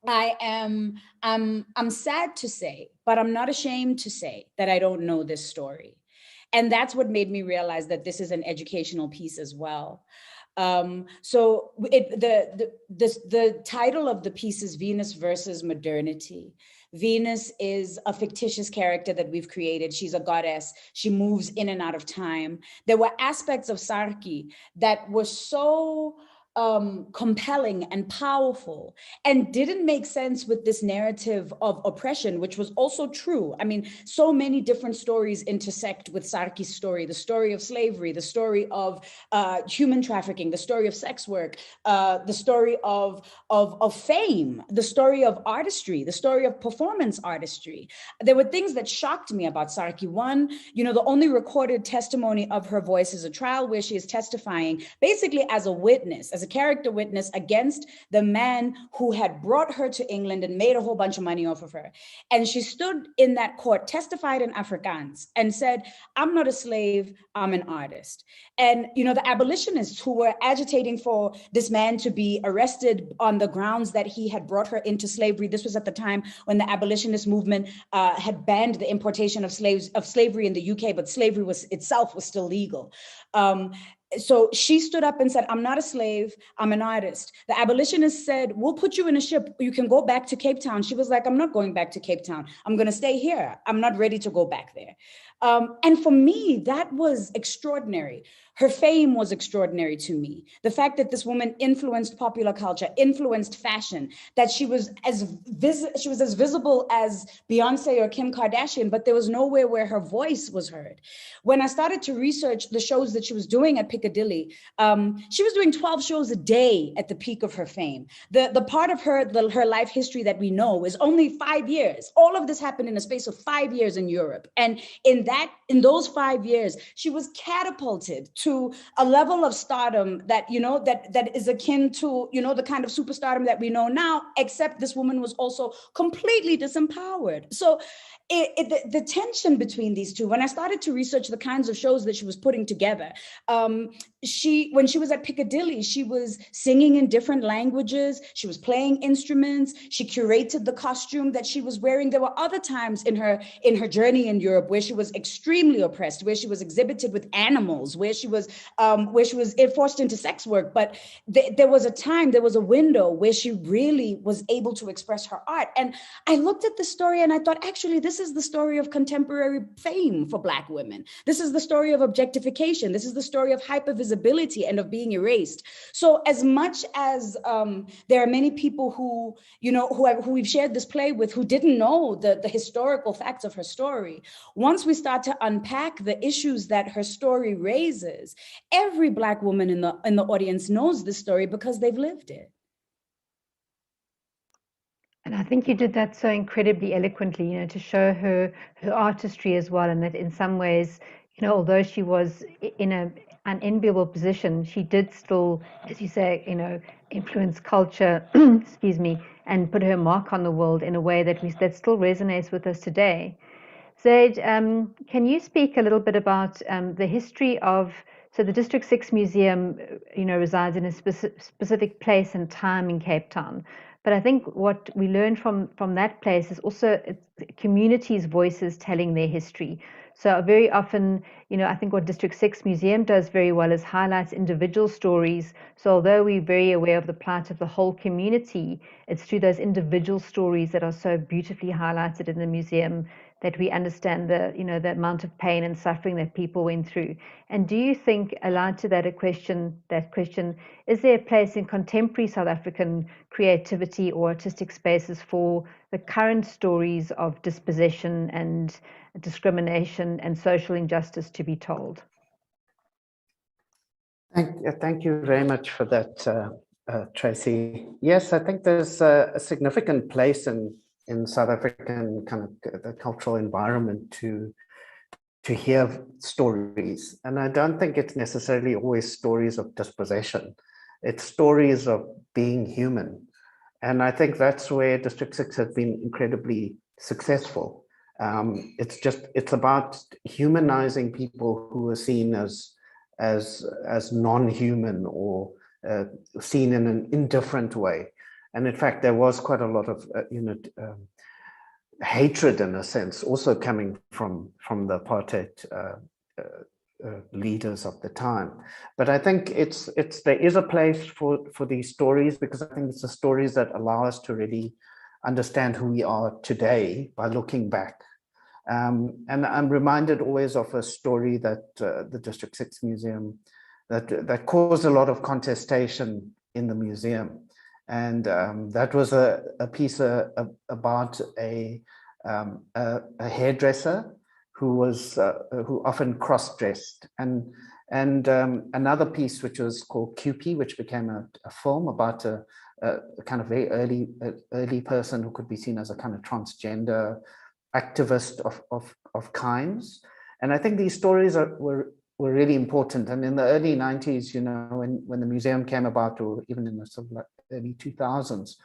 I'm sad to say, but I'm not ashamed to say that I don't know this story. And that's what made me realize that this is an educational piece as well. So the title of the piece is Venus versus Modernity. Venus is a fictitious character that we've created. She's a goddess. She moves in and out of time. There were aspects of Sarki that were so compelling and powerful and didn't make sense with this narrative of oppression, which was also true. I mean, so many different stories intersect with Sarki's story, the story of slavery, the story of human trafficking, the story of sex work, the story of fame, the story of artistry, the story of performance artistry. There were things that shocked me about Sarki. One, the only recorded testimony of her voice is a trial where she is testifying basically as a witness, as a character witness against the man who had brought her to England and made a whole bunch of money off of her. And she stood in that court, testified in Afrikaans, and said, I'm not a slave, I'm an artist. And, the abolitionists who were agitating for this man to be arrested on the grounds that he had brought her into slavery. This was at the time when the abolitionist movement had banned the importation of slavery in the UK, but slavery itself was still legal. So she stood up and said, I'm not a slave, I'm an artist. The abolitionist said, we'll put you in a ship, you can go back to Cape Town. She was like, I'm not going back to Cape Town. I'm gonna stay here. I'm not ready to go back there. And for me, that was extraordinary. Her fame was extraordinary to me. The fact that this woman influenced popular culture, influenced fashion, that she was as visible as Beyonce or Kim Kardashian, but there was nowhere where her voice was heard. When I started to research the shows that she was doing at Piccadilly, she was doing 12 shows a day at the peak of her fame. The part of her life history that we know is only 5 years. All of this happened in a space of 5 years in Europe. And in those 5 years, she was catapulted to a level of stardom that, that is akin to, the kind of superstardom that we know now, except this woman was also completely disempowered. So the tension between these two, when I started to research the kinds of shows that she was putting together, when she was at Piccadilly, she was singing in different languages, she was playing instruments, she curated the costume that she was wearing. There were other times in her journey in Europe where she was extremely oppressed, where she was exhibited with animals, where she was forced into sex work. But there was a window where she really was able to express her art. And I looked at the story and I thought, actually, this is the story of contemporary fame for Black women. This is the story of objectification. This is the story of hypervisibility and of being erased. So as much as there are many people who we've shared this play with who didn't know the historical facts of her story, once we start to unpack the issues that her story raises, every Black woman in the audience knows this story because they've lived it. And I think you did that so incredibly eloquently, to show her artistry as well, and that in some ways, although she was in an enviable position, she did still, as you say, influence culture, excuse me, and put her mark on the world in a way that still resonates with us today. Zaid, can you speak a little bit about the history of, so the District 6 Museum, resides in a specific place and time in Cape Town. But I think what we learn from that place is also communities' voices telling their history. So very often, I think what District 6 Museum does very well is highlights individual stories. So although we're very aware of the plight of the whole community, it's through those individual stories that are so beautifully highlighted in the museum that we understand the amount of pain and suffering that people went through. And do you think, allied to that question, is there a place in contemporary South African creativity or artistic spaces for the current stories of dispossession and discrimination and social injustice to be told? Thank you very much for that, Tracy. Yes, I think there's a significant place in South African kind of the cultural environment to hear stories. And I don't think it's necessarily always stories of dispossession. It's stories of being human. And I think that's where District 6 has been incredibly successful. It's about humanizing people who are seen as non-human or seen in an indifferent way. And in fact, there was quite a lot of hatred, in a sense, also coming from the apartheid leaders of the time. But I think there is a place for these stories, because I think it's the stories that allow us to really understand who we are today by looking back. And I'm reminded always of a story that the District 6 Museum that caused a lot of contestation in the museum. And that was a piece about a hairdresser who often cross-dressed, and another piece which was called Cupie, which became a film about a kind of very early person who could be seen as a kind of transgender activist of kinds. And I think these stories were really important. And in the early 90s, when the museum came about, or even in the sort of early 2000s,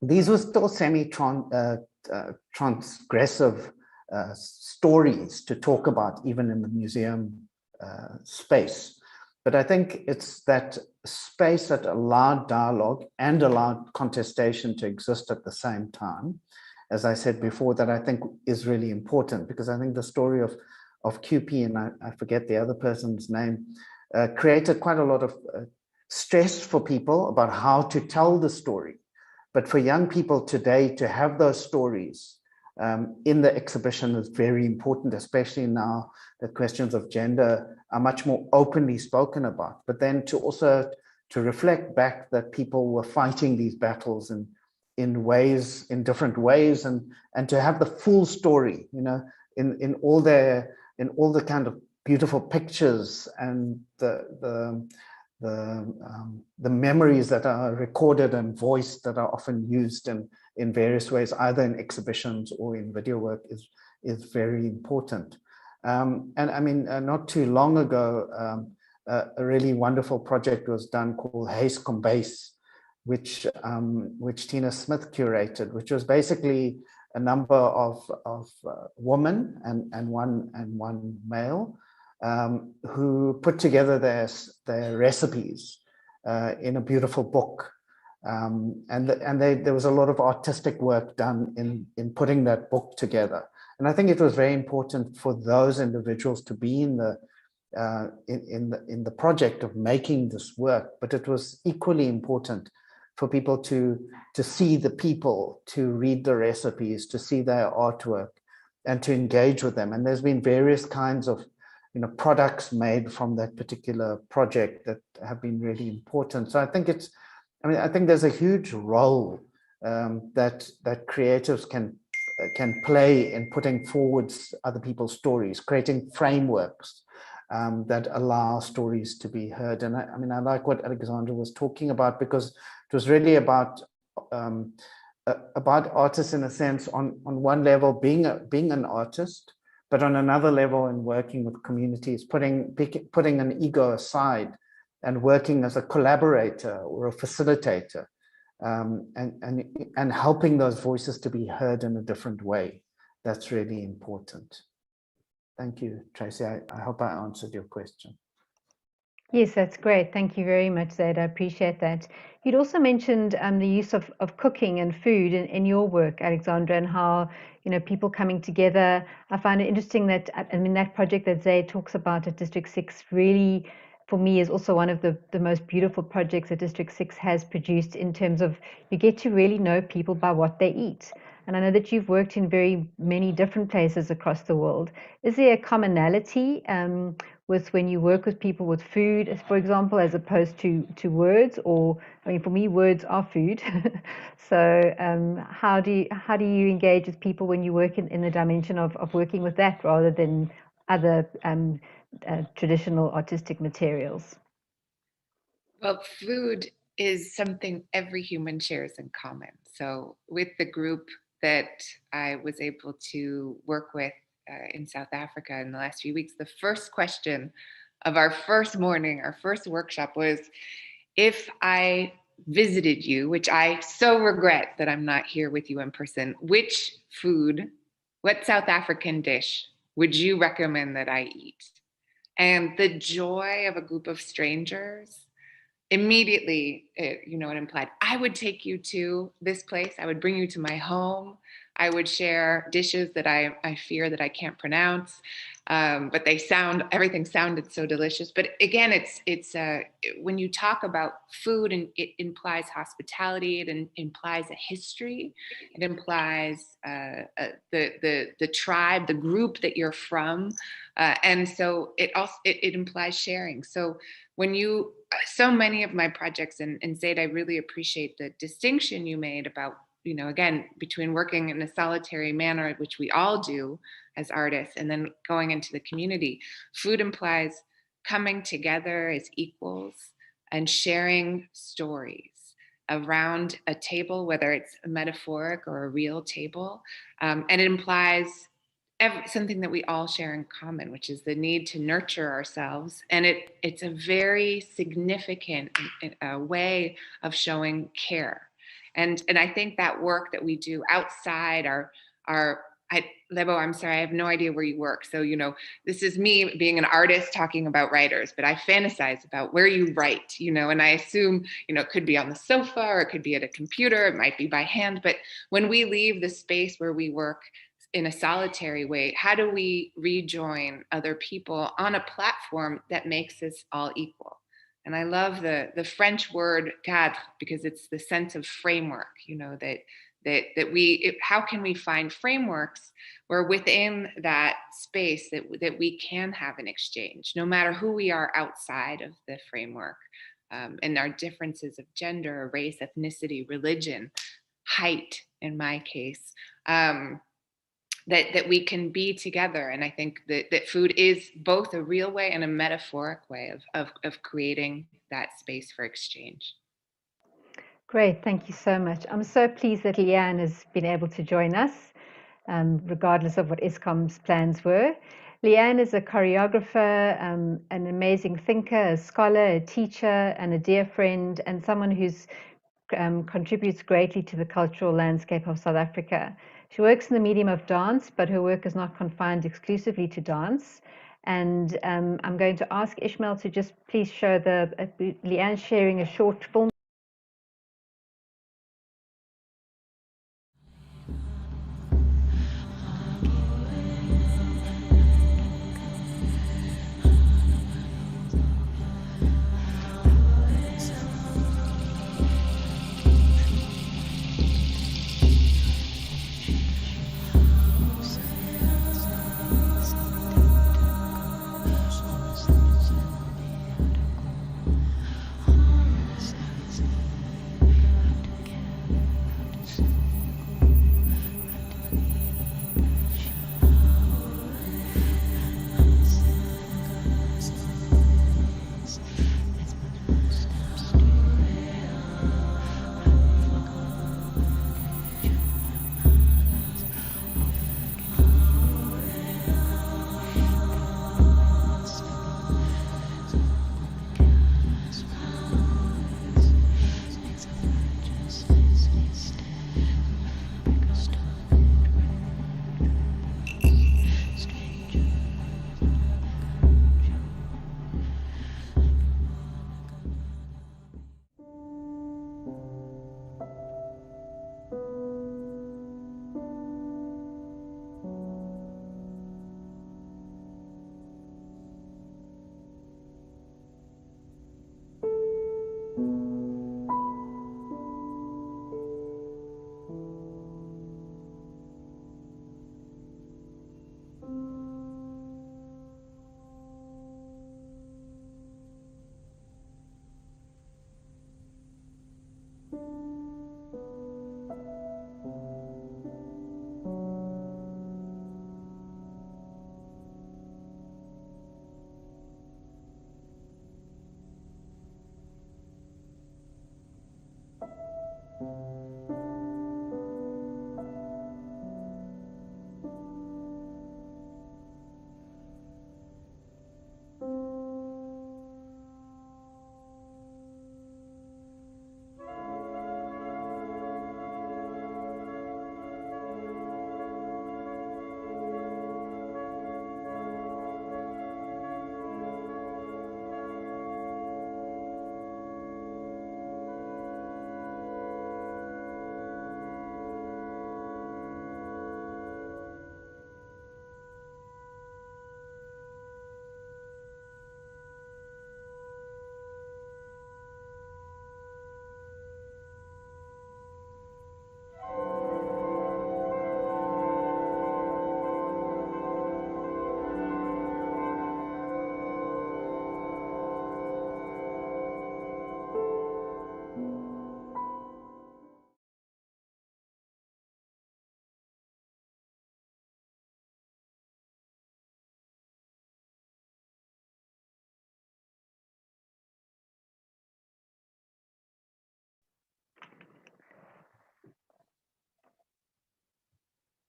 these were still transgressive stories to talk about, even in the museum space. But I think it's that space that allowed dialogue and allowed contestation to exist at the same time, as I said before, that I think is really important, because I think the story of Cupie, and I forget the other person's name, created quite a lot of stress for people about how to tell the story. But for young people today to have those stories in the exhibition is very important, especially now that questions of gender are much more openly spoken about. But then to reflect back that people were fighting these battles in different ways, and to have the full story, in all the kind of beautiful pictures and the memories that are recorded and voiced that are often used in various ways, either in exhibitions or in video work, is very important. And I mean, not too long ago, a really wonderful project was done called Hays Kombuis, which Tina Smith curated, which was basically a number of women and one male who put together their recipes in a beautiful book. And there was a lot of artistic work done in putting that book together. And I think it was very important for those individuals to be in the project of making this work, but it was equally important for people to see the people, to read the recipes, to see their artwork, and to engage with them. And there's been various kinds of products made from that particular project that have been really important. So I think I think there's a huge role that creatives can play in putting forward other people's stories, creating frameworks that allow stories to be heard. And I like what Alexandra was talking about, because it was really about artists, in a sense, on one level being an artist, But on another level, in working with communities, putting an ego aside and working as a collaborator or a facilitator, and helping those voices to be heard in a different way. That's really important. Thank you, Tracy. I hope I answered your question. Yes, that's great. Thank you very much, Zaid. I appreciate that. You'd also mentioned the use of cooking and food in your work, Alexandra, and how, you know, people coming together. I find it interesting that, I mean, that project that Zaid talks about at District 6 really, for me, is also one of the most beautiful projects that District 6 has produced, in terms of you get to really know people by what they eat. And I know that you've worked in very many different places across the world. Is there a commonality with when you work with people with food, for example, as opposed to words? Or, I mean, for me, words are food. So how do you engage with people when you work in the dimension of working with that rather than other traditional artistic materials? Well, food is something every human shares in common. So with the group that I was able to work with in South Africa in the last few weeks, the first question of our first morning, our first workshop, was, if I visited you, which I so regret that I'm not here with you in person, which food, what South African dish would you recommend that I eat? And the joy of a group of strangers, immediately, it implied, I would take you to this place. I would bring you to my home. I would share dishes that I fear that I can't pronounce, but everything sounded so delicious. But again, it's when you talk about food, and it implies hospitality, it implies a history, it implies the tribe, the group that you're from, and so it implies sharing. So so many of my projects, and Zaid, I really appreciate the distinction you made about, again, between working in a solitary manner, which we all do as artists, and then going into the community. Food implies coming together as equals and sharing stories around a table, whether it's a metaphoric or a real table. And it implies something that we all share in common, which is the need to nurture ourselves. And it's a very significant way of showing care. And I think that work that we do outside Lebo, I'm sorry, I have no idea where you work. So, this is me being an artist talking about writers, but I fantasize about where you write, and I assume, it could be on the sofa, or it could be at a computer, it might be by hand. But when we leave the space where we work in a solitary way, how do we rejoin other people on a platform that makes us all equal? And I love the French word cadre, because it's the sense of framework, how can we find frameworks where within that space that we can have an exchange, no matter who we are outside of the framework, and our differences of gender, race, ethnicity, religion, height, in my case, that we can be together. And I think that food is both a real way and a metaphoric way of creating that space for exchange. Great, thank you so much. I'm so pleased that Leanne has been able to join us, regardless of what ISCOM's plans were. Leanne is a choreographer, an amazing thinker, a scholar, a teacher, and a dear friend, and someone who's contributes greatly to the cultural landscape of South Africa. She works in the medium of dance, but her work is not confined exclusively to dance. And I'm going to ask Ishmael to just please show Leanne sharing a short film.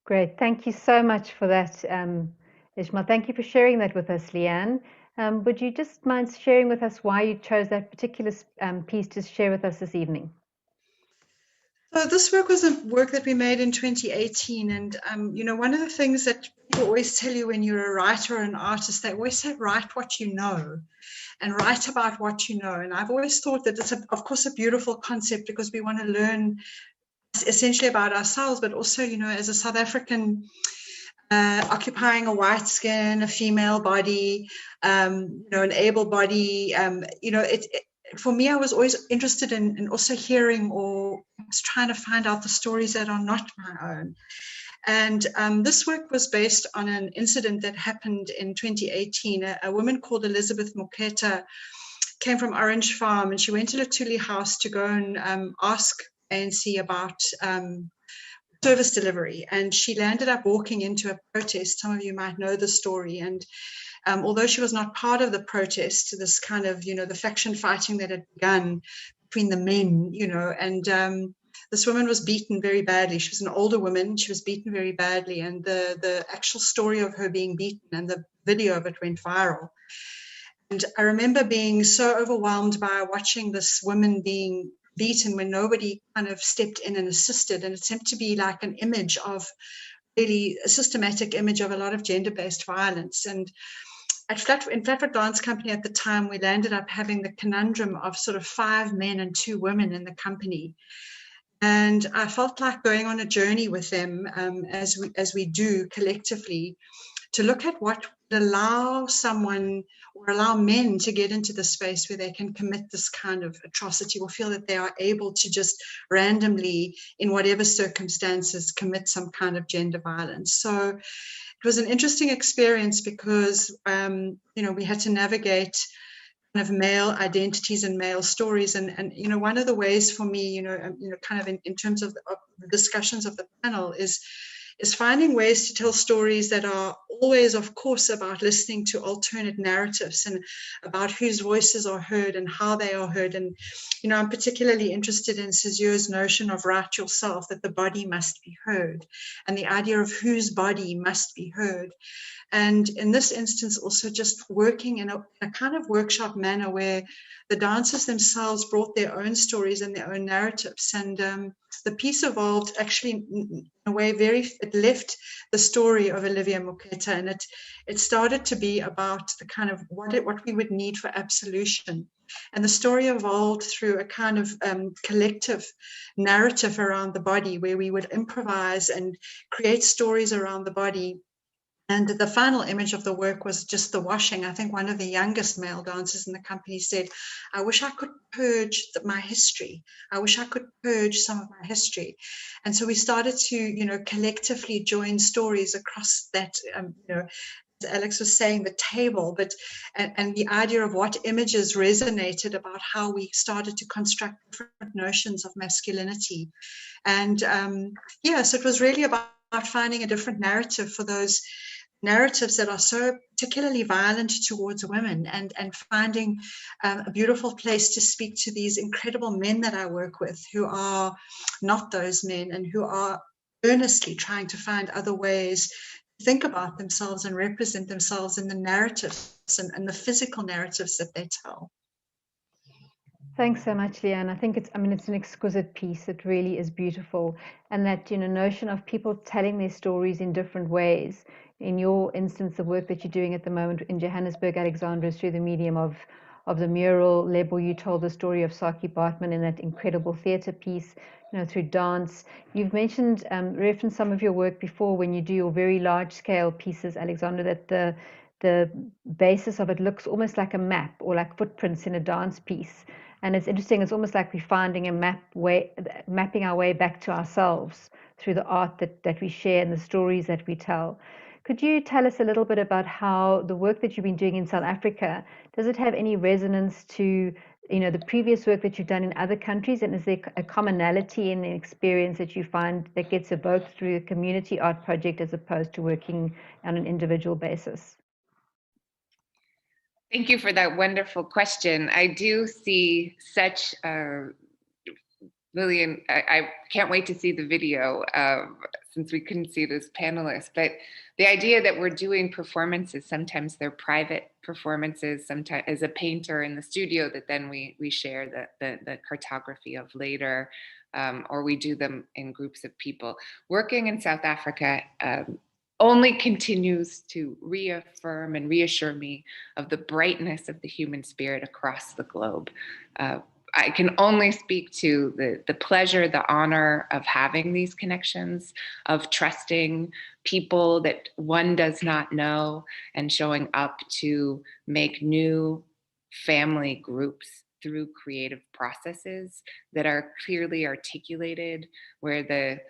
Great. Thank you so much for that, Ishmael. Thank you for sharing that with us, Leanne. Would you just mind sharing with us why you chose that particular piece to share with us this evening? So this work was a work that we made in 2018. And, one of the things that people always tell you when you're a writer or an artist, they always say, write what you know and write about what you know. And I've always thought that it's, of course, a beautiful concept because we want to learn essentially about ourselves, but also, as a South African occupying a white skin, a female body, an able body, for me, I was always interested in also hearing or trying to find out the stories that are not my own. And this work was based on an incident that happened in 2018. A woman called Elizabeth Moketa came from Orange Farm, and she went to Luthuli House to go and ask ANC about service delivery. And she landed up walking into a protest. Some of you might know the story. And although she was not part of the protest, this kind of, the faction fighting that had begun between the men, and this woman was beaten very badly. She was an older woman. She was beaten very badly. And the actual story of her being beaten and the video of it went viral. And I remember being so overwhelmed by watching this woman being beaten when nobody kind of stepped in and assisted. And it seemed to be like an image of really a systematic image of a lot of gender-based violence. And in Flatfoot Dance Company at the time, we landed up having the conundrum of sort of 5 men and 2 women in the company. And I felt like going on a journey with them as we do collectively to look at what would allow someone or allow men to get into the space where they can commit this kind of atrocity or feel that they are able to just randomly, in whatever circumstances, commit some kind of gender violence. So it was an interesting experience because, we had to navigate kind of male identities and male stories. And one of the ways for me, kind of in terms of the discussions of the panel is finding ways to tell stories that are always, of course, about listening to alternate narratives and about whose voices are heard and how they are heard. And, I'm particularly interested in Sauzio's notion of write yourself, that the body must be heard, and the idea of whose body must be heard. And in this instance, also just working in a kind of workshop manner where the dancers themselves brought their own stories and their own narratives. And the piece evolved actually in a way it left the story of Olivia Moketa, and it started to be about the kind of what we would need for absolution. And the story evolved through a kind of collective narrative around the body where we would improvise and create stories around the body. And the final image of the work was just the washing. I think one of the youngest male dancers in the company said, I wish I could purge my history. I wish I could purge some of my history. And so we started to, collectively join stories across that, as Alex was saying, the table, and the idea of what images resonated about how we started to construct different notions of masculinity. And so it was really about finding a different narrative for those narratives that are so particularly violent towards women, and finding a beautiful place to speak to these incredible men that I work with who are not those men and who are earnestly trying to find other ways to think about themselves and represent themselves in the narratives and the physical narratives that they tell. Thanks so much, Leanne. I think it's an exquisite piece. It really is beautiful. And that, notion of people telling their stories in different ways. In your instance, the work that you're doing at the moment in Johannesburg, Alexandra, is through the medium of the mural. Lebo, you told the story of Saki Bartman in that incredible theatre piece, through dance. You've mentioned, referenced some of your work before when you do your very large scale pieces, Alexandra, that the basis of it looks almost like a map or like footprints in a dance piece. And it's interesting, it's almost like we're finding mapping our way back to ourselves through the art that we share and the stories that we tell. Could you tell us a little bit about how the work that you've been doing in South Africa, does it have any resonance to the previous work that you've done in other countries? And is there a commonality in the experience that you find that gets evoked through a community art project as opposed to working on an individual basis? Thank you for that wonderful question. I do see such Lillian, I can't wait to see the video since we couldn't see it as panelists, but the idea that we're doing performances, sometimes they're private performances, sometimes as a painter in the studio that then we share the cartography of later, or we do them in groups of people. Working in South Africa only continues to reaffirm and reassure me of the brightness of the human spirit across the globe. I can only speak to the pleasure, the honor of having these connections, of trusting people that one does not know and showing up to make new family groups through creative processes that are clearly articulated, where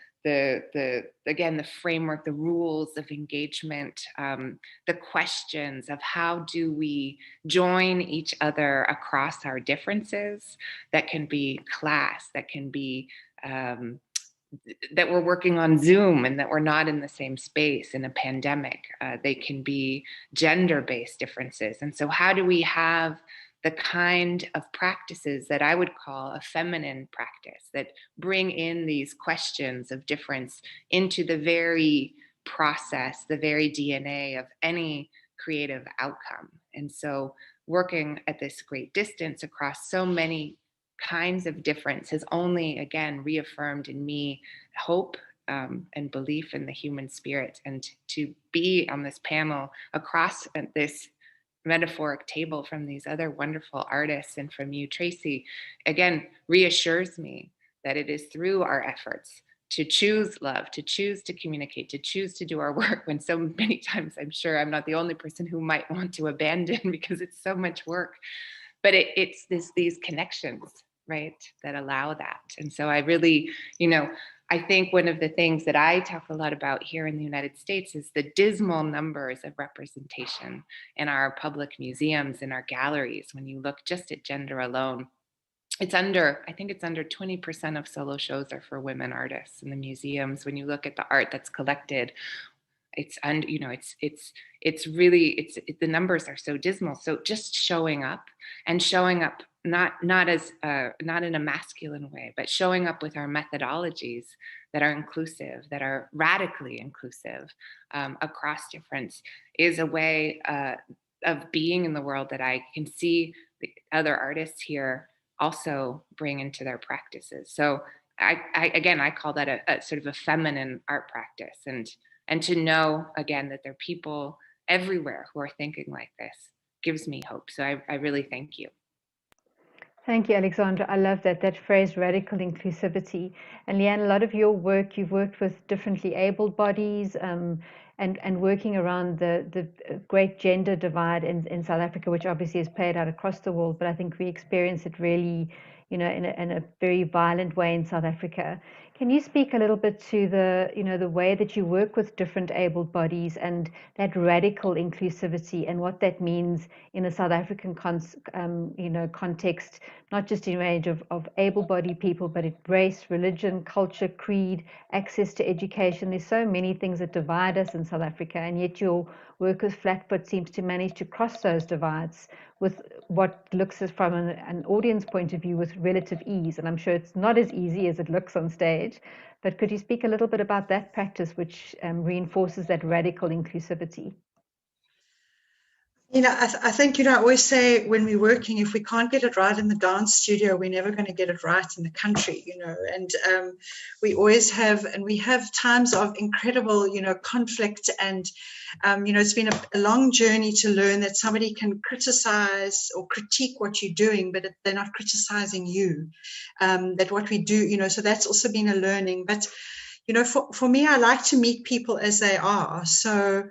again, the framework, the rules of engagement, the questions of how do we join each other across our differences, that can be class, that can be that we're working on Zoom and that we're not in the same space in a pandemic. They can be gender-based differences. And so how do we have the kind of practices that I would call a feminine practice that bring in these questions of difference into the very process, the very DNA of any creative outcome. And so working at this great distance across so many kinds of difference has only, again, reaffirmed in me hope and belief in the human spirit. And to be on this panel across this metaphoric table from these other wonderful artists and from you, Tracy, again, reassures me that it is through our efforts to choose love, to choose to communicate, to choose to do our work, when so many times I'm sure I'm not the only person who might want to abandon because it's so much work. But it's these connections, right, that allow that. And so I really, I think one of the things that I talk a lot about here in the United States is the dismal numbers of representation in our public museums, in our galleries. When you look just at gender alone, I think it's under 20% of solo shows are for women artists in the museums. When you look at the art that's collected, the numbers are so dismal. So just showing up not in a masculine way, but showing up with our methodologies that are inclusive, that are radically inclusive across difference, is a way of being in the world that I can see the other artists here also bring into their practices. So I call that a sort of a feminine art practice, and to know, again, that there are people everywhere who are thinking like this gives me hope. So I really thank you. Thank you, Alexandra. I love that phrase, radical inclusivity. And Leanne, a lot of your work, you've worked with differently abled bodies and working around the great gender divide in South Africa, which obviously is played out across the world, but I think we experience it really, in a very violent way in South Africa. Can you speak a little bit to the way that you work with different abled bodies and that radical inclusivity and what that means in a South African context, not just in range of able-bodied people, but in race, religion, culture, creed, access to education. There's so many things that divide us in South Africa, and yet your work with Flatfoot seems to manage to cross those divides with what looks from an audience point of view with relative ease. And I'm sure it's not as easy as it looks on stage, but could you speak a little bit about that practice which reinforces that radical inclusivity? I think, I always say when we're working, if we can't get it right in the dance studio, we're never going to get it right in the country, and we always have, and we have times of incredible, conflict, and, it's been a long journey to learn that somebody can criticize or critique what you're doing, but they're not criticizing you, that what we do, so that's also been a learning. But, for me, I like to meet people as they are. So,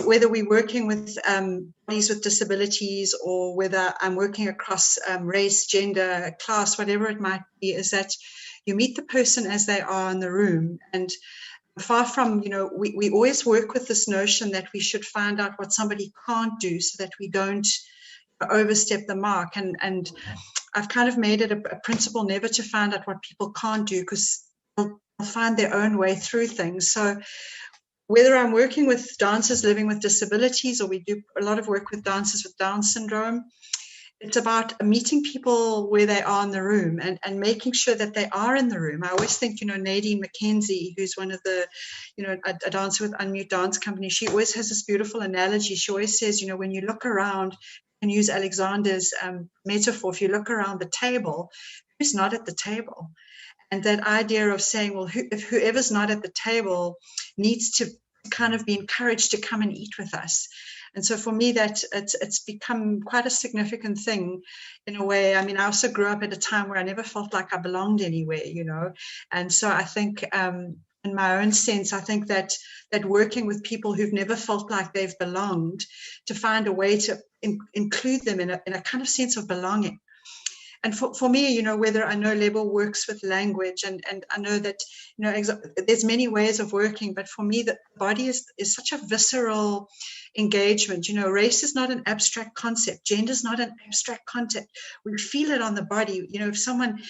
whether we're working with bodies with disabilities or whether I'm working across race, gender, class, whatever it might be, is that you meet the person as they are in the room. And far from, we always work with this notion that we should find out what somebody can't do so that we don't overstep the mark. And I've kind of made it a principle never to find out what people can't do, because they'll find their own way through things. So whether I'm working with dancers living with disabilities, or we do a lot of work with dancers with Down syndrome, it's about meeting people where they are in the room and making sure that they are in the room. I always think, Nadine McKenzie, who's one of the, a dancer with Unmute Dance Company, she always has this beautiful analogy. She always says, when you look around and use Alexander's metaphor, if you look around the table, who's not at the table? And that idea of saying, well, if whoever's not at the table needs to kind of be encouraged to come and eat with us. And so for me, that it's become quite a significant thing in a way. I mean, I also grew up at a time where I never felt like I belonged anywhere, And so I think in my own sense, I think that working with people who've never felt like they've belonged, to find a way to include them in a kind of sense of belonging. And for me, whether I know Lebo works with language, and I know that, there's many ways of working, but for me, the body is such a visceral engagement. Race is not an abstract concept. Gender is not an abstract concept. We feel it on the body. If someone,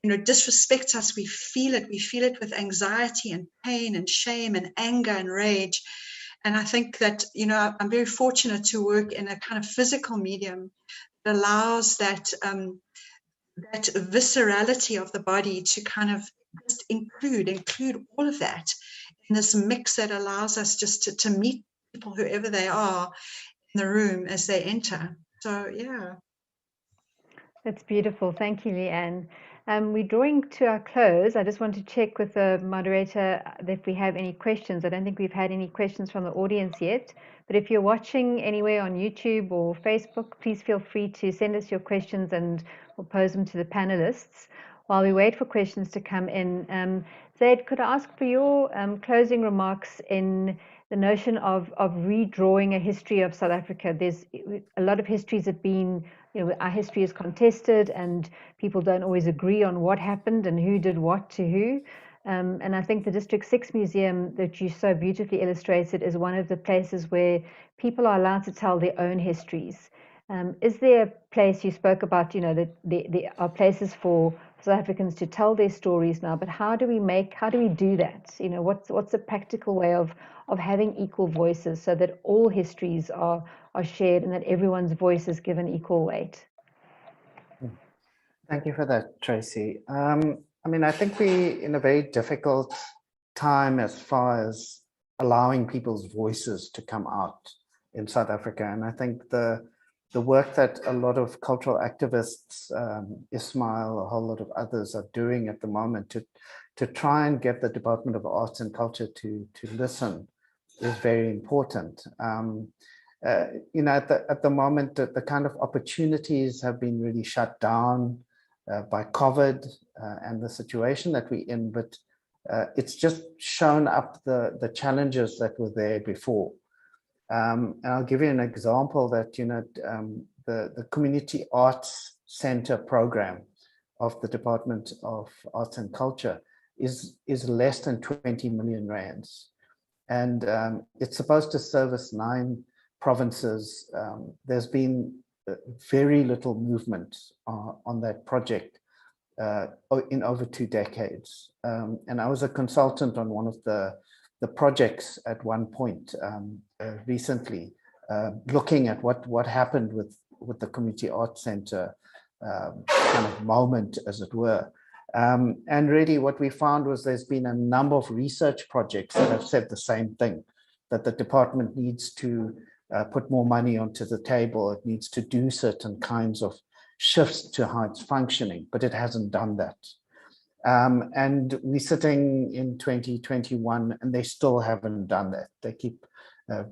disrespects us, we feel it. We feel it with anxiety and pain and shame and anger and rage. And I think that, I'm very fortunate to work in a kind of physical medium that allows that viscerality of the body to kind of just include all of that in this mix that allows us just to meet people, whoever they are, in the room as they enter. So, yeah. That's beautiful. Thank you, Leanne. We're drawing to our close. I just want to check with the moderator if we have any questions. I don't think we've had any questions from the audience yet, but if you're watching anywhere on YouTube or Facebook, please feel free to send us your questions and we'll pose them to the panelists. While we wait for questions to come in, Zaid, could I ask for your closing remarks in the notion of redrawing a history of South Africa? There's a lot of histories have been, our history is contested and people don't always agree on what happened and who did what to who. And I think the District 6 Museum that you so beautifully illustrated is one of the places where people are allowed to tell their own histories. Is there a place, you spoke about, that there are places for South Africans to tell their stories now, but how do we do that? What's a practical way of having equal voices so that all histories are shared and that everyone's voice is given equal weight? Thank you for that, Tracy. I think we're in a very difficult time as far as allowing people's voices to come out in South Africa. And I think the work that a lot of cultural activists, Ismail, a whole lot of others are doing at the moment to try and get the Department of Arts and Culture to listen is very important. At the moment, the kind of opportunities have been really shut down by COVID and the situation that we're in, but it's just shown up the challenges that were there before. And I'll give you an example that, the Community Arts Center program of the Department of Arts and Culture is less than 20 million rands. And it's supposed to service 9 provinces. There's been very little movement on that project in over 2 decades. And I was a consultant on one of the projects at one point recently, looking at what happened with the Community Arts Center kind of moment, as it were. And really what we found was there's been a number of research projects that have said the same thing, that the department needs to put more money onto the table. It needs to do certain kinds of shifts to how it's functioning, but it hasn't done that. And we're sitting in 2021 and they still haven't done that. They keep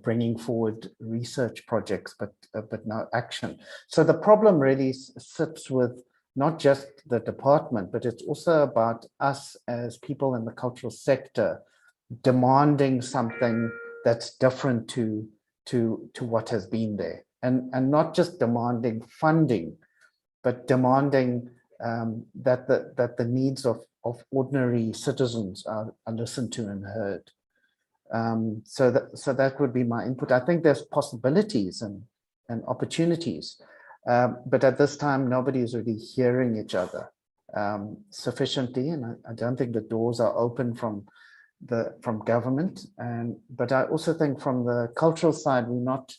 bringing forward research projects, but no action. So the problem really sits with not just the department, but it's also about us as people in the cultural sector demanding something that's different to what has been there, and not just demanding funding, but demanding that the needs of ordinary citizens are listened to and heard. So that would be my input. I think there's possibilities and opportunities, but at this time nobody is really hearing each other sufficiently, and I don't think the doors are open from government. But I also think from the cultural side, we're not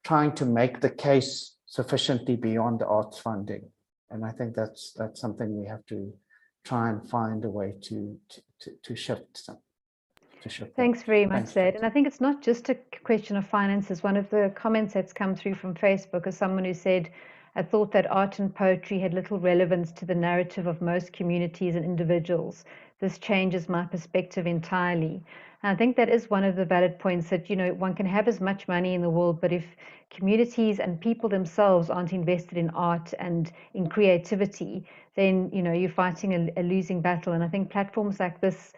trying to make the case sufficiently beyond the arts funding. And I think that's something we have to try and find a way to shift. Thanks very much, Thanks, Zaid. Tracy. And I think it's not just a question of finances. One of the comments that's come through from Facebook is someone who said, I thought that art and poetry had little relevance to the narrative of most communities and individuals. This changes my perspective entirely. And I think that is one of the valid points that, one can have as much money in the world, but if communities and people themselves aren't invested in art and in creativity, then, you're fighting a losing battle. And I think platforms like this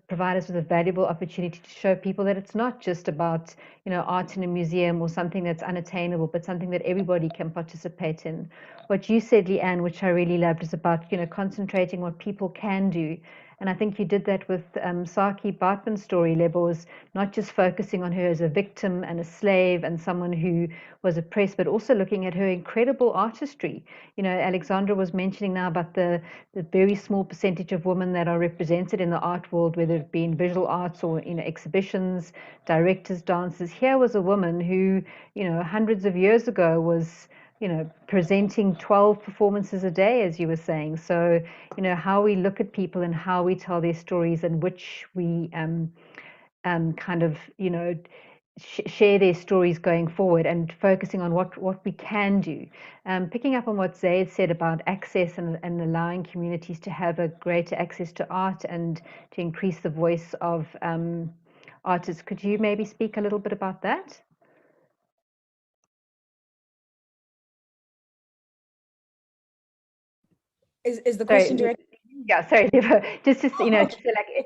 provide us with a valuable opportunity to show people that it's not just about, art in a museum or something that's unattainable, but something that everybody can participate in. What you said, Leanne, which I really loved, is about, concentrating what people can do. And I think you did that with Saartjie Baartman's story, Lebo, was not just focusing on her as a victim and a slave and someone who was oppressed, but also looking at her incredible artistry. Alexandra was mentioning now about the very small percentage of women that are represented in the art world, whether it be in visual arts or exhibitions, directors, dancers. Here was a woman who, hundreds of years ago was presenting 12 performances a day, as you were saying. So, how we look at people and how we tell their stories and which we kind of, share their stories going forward and focusing on what we can do. Picking up on what Zaid said about access and allowing communities to have a greater access to art and to increase the voice of artists. Could you maybe speak a little bit about that? Is the question direct? Yeah, sorry, just to say, like,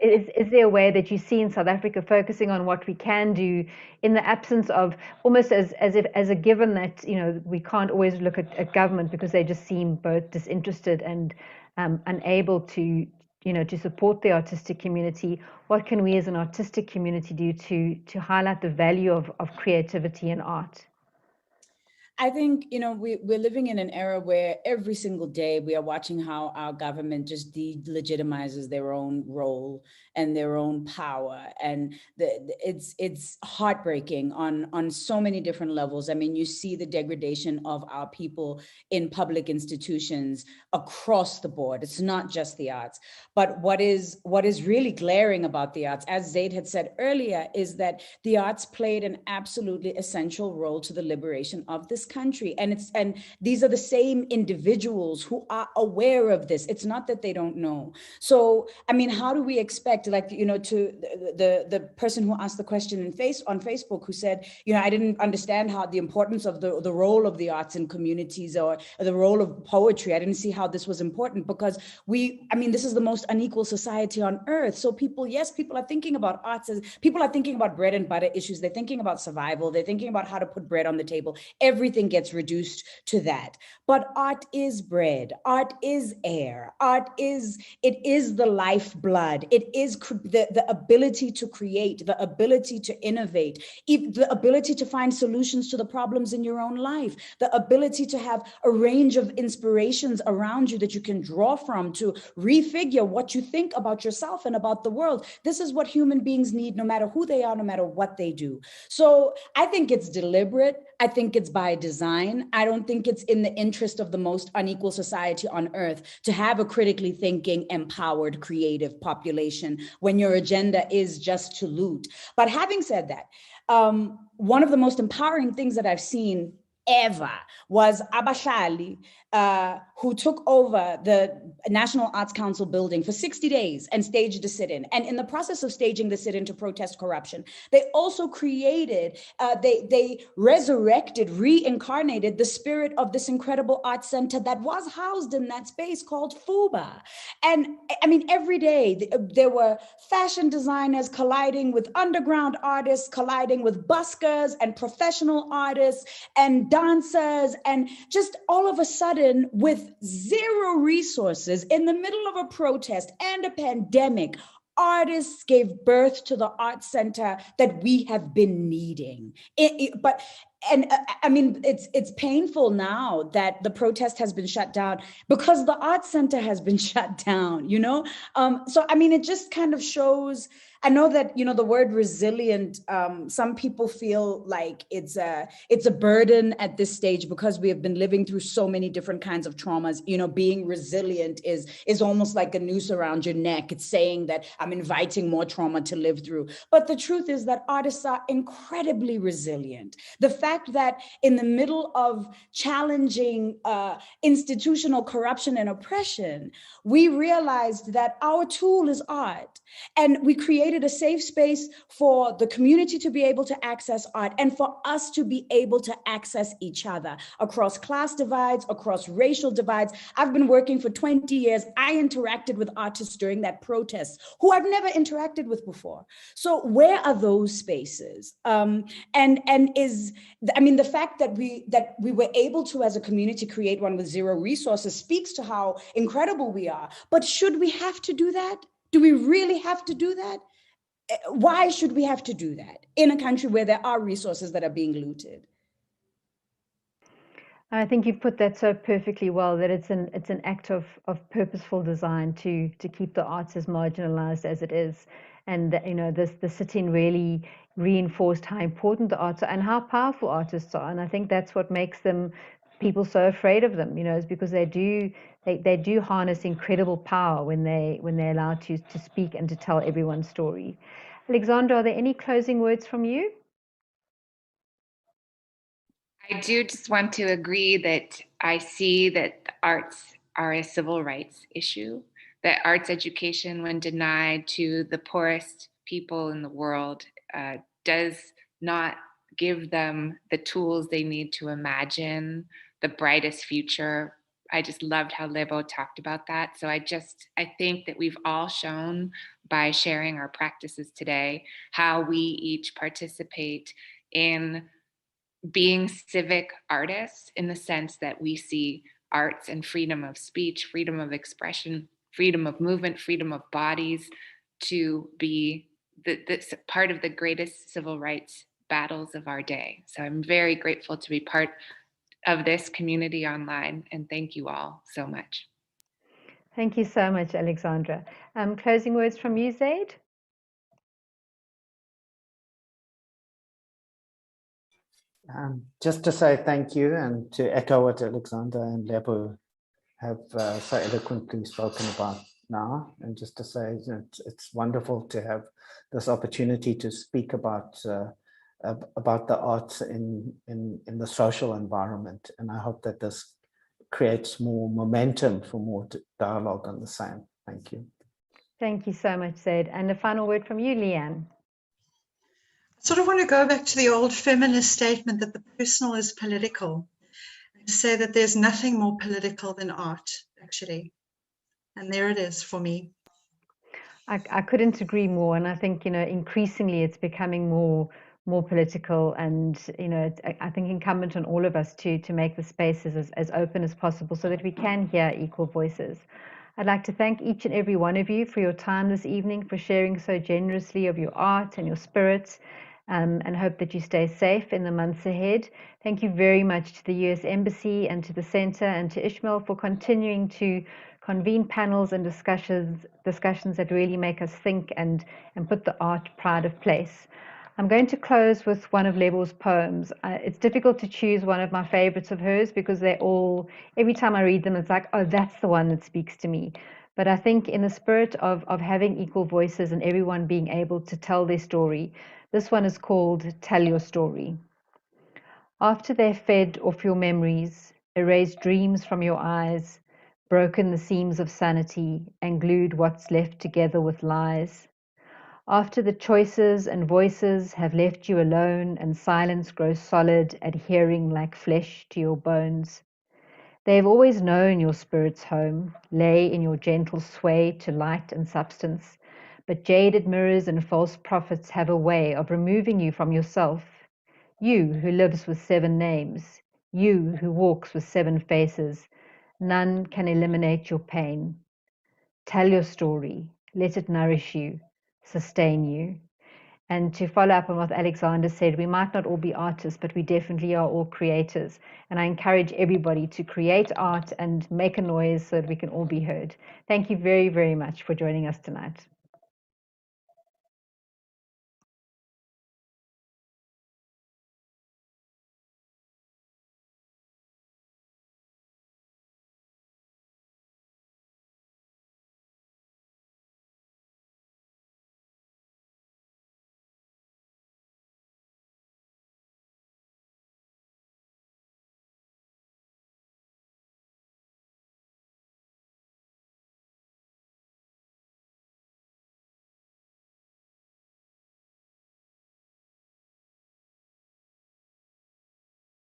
is there a way that you see in South Africa focusing on what we can do in the absence of almost as a given that we can't always look at government because they just seem both disinterested and unable to to support the artistic community? What can we as an artistic community do to highlight the value of creativity and art? I think, we're living in an era where every single day we are watching how our government just delegitimizes their own role and their own power. And it's heartbreaking on so many different levels. I mean, you see the degradation of our people in public institutions across the board. It's not just the arts. But what is really glaring about the arts, as Zaid had said earlier, is that the arts played an absolutely essential role to the liberation of this country. And these are the same individuals who are aware of this. It's not that they don't know. So, I mean, how do we expect, like, to the person who asked the question on Facebook, who said, I didn't understand how the importance of the role of the arts in communities or the role of poetry. I didn't see how this was important because this is the most unequal society on earth. So people are thinking about arts as people are thinking about bread and butter issues. They're thinking about survival. They're thinking about how to put bread on the table. Everything gets reduced to that. But art is bread. Art is air. It is the lifeblood. It is the ability to create, the ability to innovate, the ability to find solutions to the problems in your own life, the ability to have a range of inspirations around you that you can draw from to refigure what you think about yourself and about the world. This is what human beings need, no matter who they are, no matter what they do. So I think it's deliberate. I think it's by design. I don't think it's in the interest of the most unequal society on earth to have a critically thinking, empowered, creative population when your agenda is just to loot. But having said that, one of the most empowering things that I've seen ever was Abahlali, who took over the National Arts Council building for 60 days and staged a sit-in. And in the process of staging the sit-in to protest corruption, they also created, they resurrected, reincarnated the spirit of this incredible art center that was housed in that space called FUBA. And I mean, every day there were fashion designers colliding with underground artists, colliding with buskers and professional artists and dancers, and just all of a sudden, with zero resources in the middle of a protest and a pandemic, artists gave birth to the art center that we have been needing. But I mean, it's painful now that the protest has been shut down because the Arts Center has been shut down, you know? So, I mean, it just kind of shows, I know that, you know, the word resilient, some people feel like it's a burden at this stage because we have been living through so many different kinds of traumas. You know, being resilient is almost like a noose around your neck. It's saying that I'm inviting more trauma to live through. But the truth is that artists are incredibly resilient. The fact that in the middle of challenging institutional corruption and oppression, we realized that our tool is art. And we created a safe space for the community to be able to access art and for us to be able to access each other across class divides, across racial divides. I've been working for 20 years. I interacted with artists during that protest who I've never interacted with before. So where are those spaces? And is, I mean, the fact that we were able to, as a community, create one with zero resources speaks to how incredible we are. But should we have to do that? Do we really have to do that? Why should we have to do that in a country where there are resources that are being looted? I think you've put that so perfectly well, that it's an act of purposeful design to keep the arts as marginalized as it is. And you know, the sit-in really reinforced how important the arts are and how powerful artists are. And I think that's what makes people so afraid of them, you know, is because they do harness incredible power when they're allowed to speak and to tell everyone's story. Alexandra, are there any closing words from you? I do just want to agree that I see that the arts are a civil rights issue, that arts education, when denied to the poorest people in the world, does not give them the tools they need to imagine the brightest future. I just loved how Lebo talked about that. So I think that we've all shown by sharing our practices today how we each participate in being civic artists, in the sense that we see arts and freedom of speech, freedom of expression, freedom of movement, freedom of bodies to be the part of the greatest civil rights battles of our day. So I'm very grateful to be part of this community online, and thank you all so much. Thank you so much, Alexandra. Closing words from you, Zaid? Just to say thank you, and to echo what Alexandra and Lebo have so eloquently spoken about now, and just to say it's wonderful to have this opportunity to speak about the arts in the social environment, and I hope that this creates more momentum for more dialogue on the same. Thank you. Thank you so much, Zaid. And a final word from you, Leanne. I sort of want to go back to the old feminist statement that the personal is political, and to say that there's nothing more political than art, actually. And there it is for me. I couldn't agree more. And I think, you know, increasingly it's becoming more political, and, you know, I think incumbent on all of us to make the spaces as open as possible so that we can hear equal voices. I'd like to thank each and every one of you for your time this evening, for sharing so generously of your art and your spirit, and hope that you stay safe in the months ahead. Thank you very much to the US Embassy and to the Center and to Ishmael for continuing to convene panels and discussions that really make us think and put the art pride of place. I'm going to close with one of Lebo's poems. It's difficult to choose one of my favorites of hers because they're all, every time I read them, it's like, oh, that's the one that speaks to me. But I think in the spirit of having equal voices and everyone being able to tell their story, this one is called Tell Your Story. After they've fed off your memories, erased dreams from your eyes, broken the seams of sanity, and glued what's left together with lies. After the choices and voices have left you alone and silence grows solid, adhering like flesh to your bones. They have always known your spirit's home lay in your gentle sway to light and substance, but jaded mirrors and false prophets have a way of removing you from yourself. You who lives with 7 names, you who walks with 7 faces, none can eliminate your pain. Tell your story, let it nourish you, sustain you. And to follow up on what Alexander said, we might not all be artists, but we definitely are all creators. And I encourage everybody to create art and make a noise so that we can all be heard. Thank you very, very much for joining us tonight.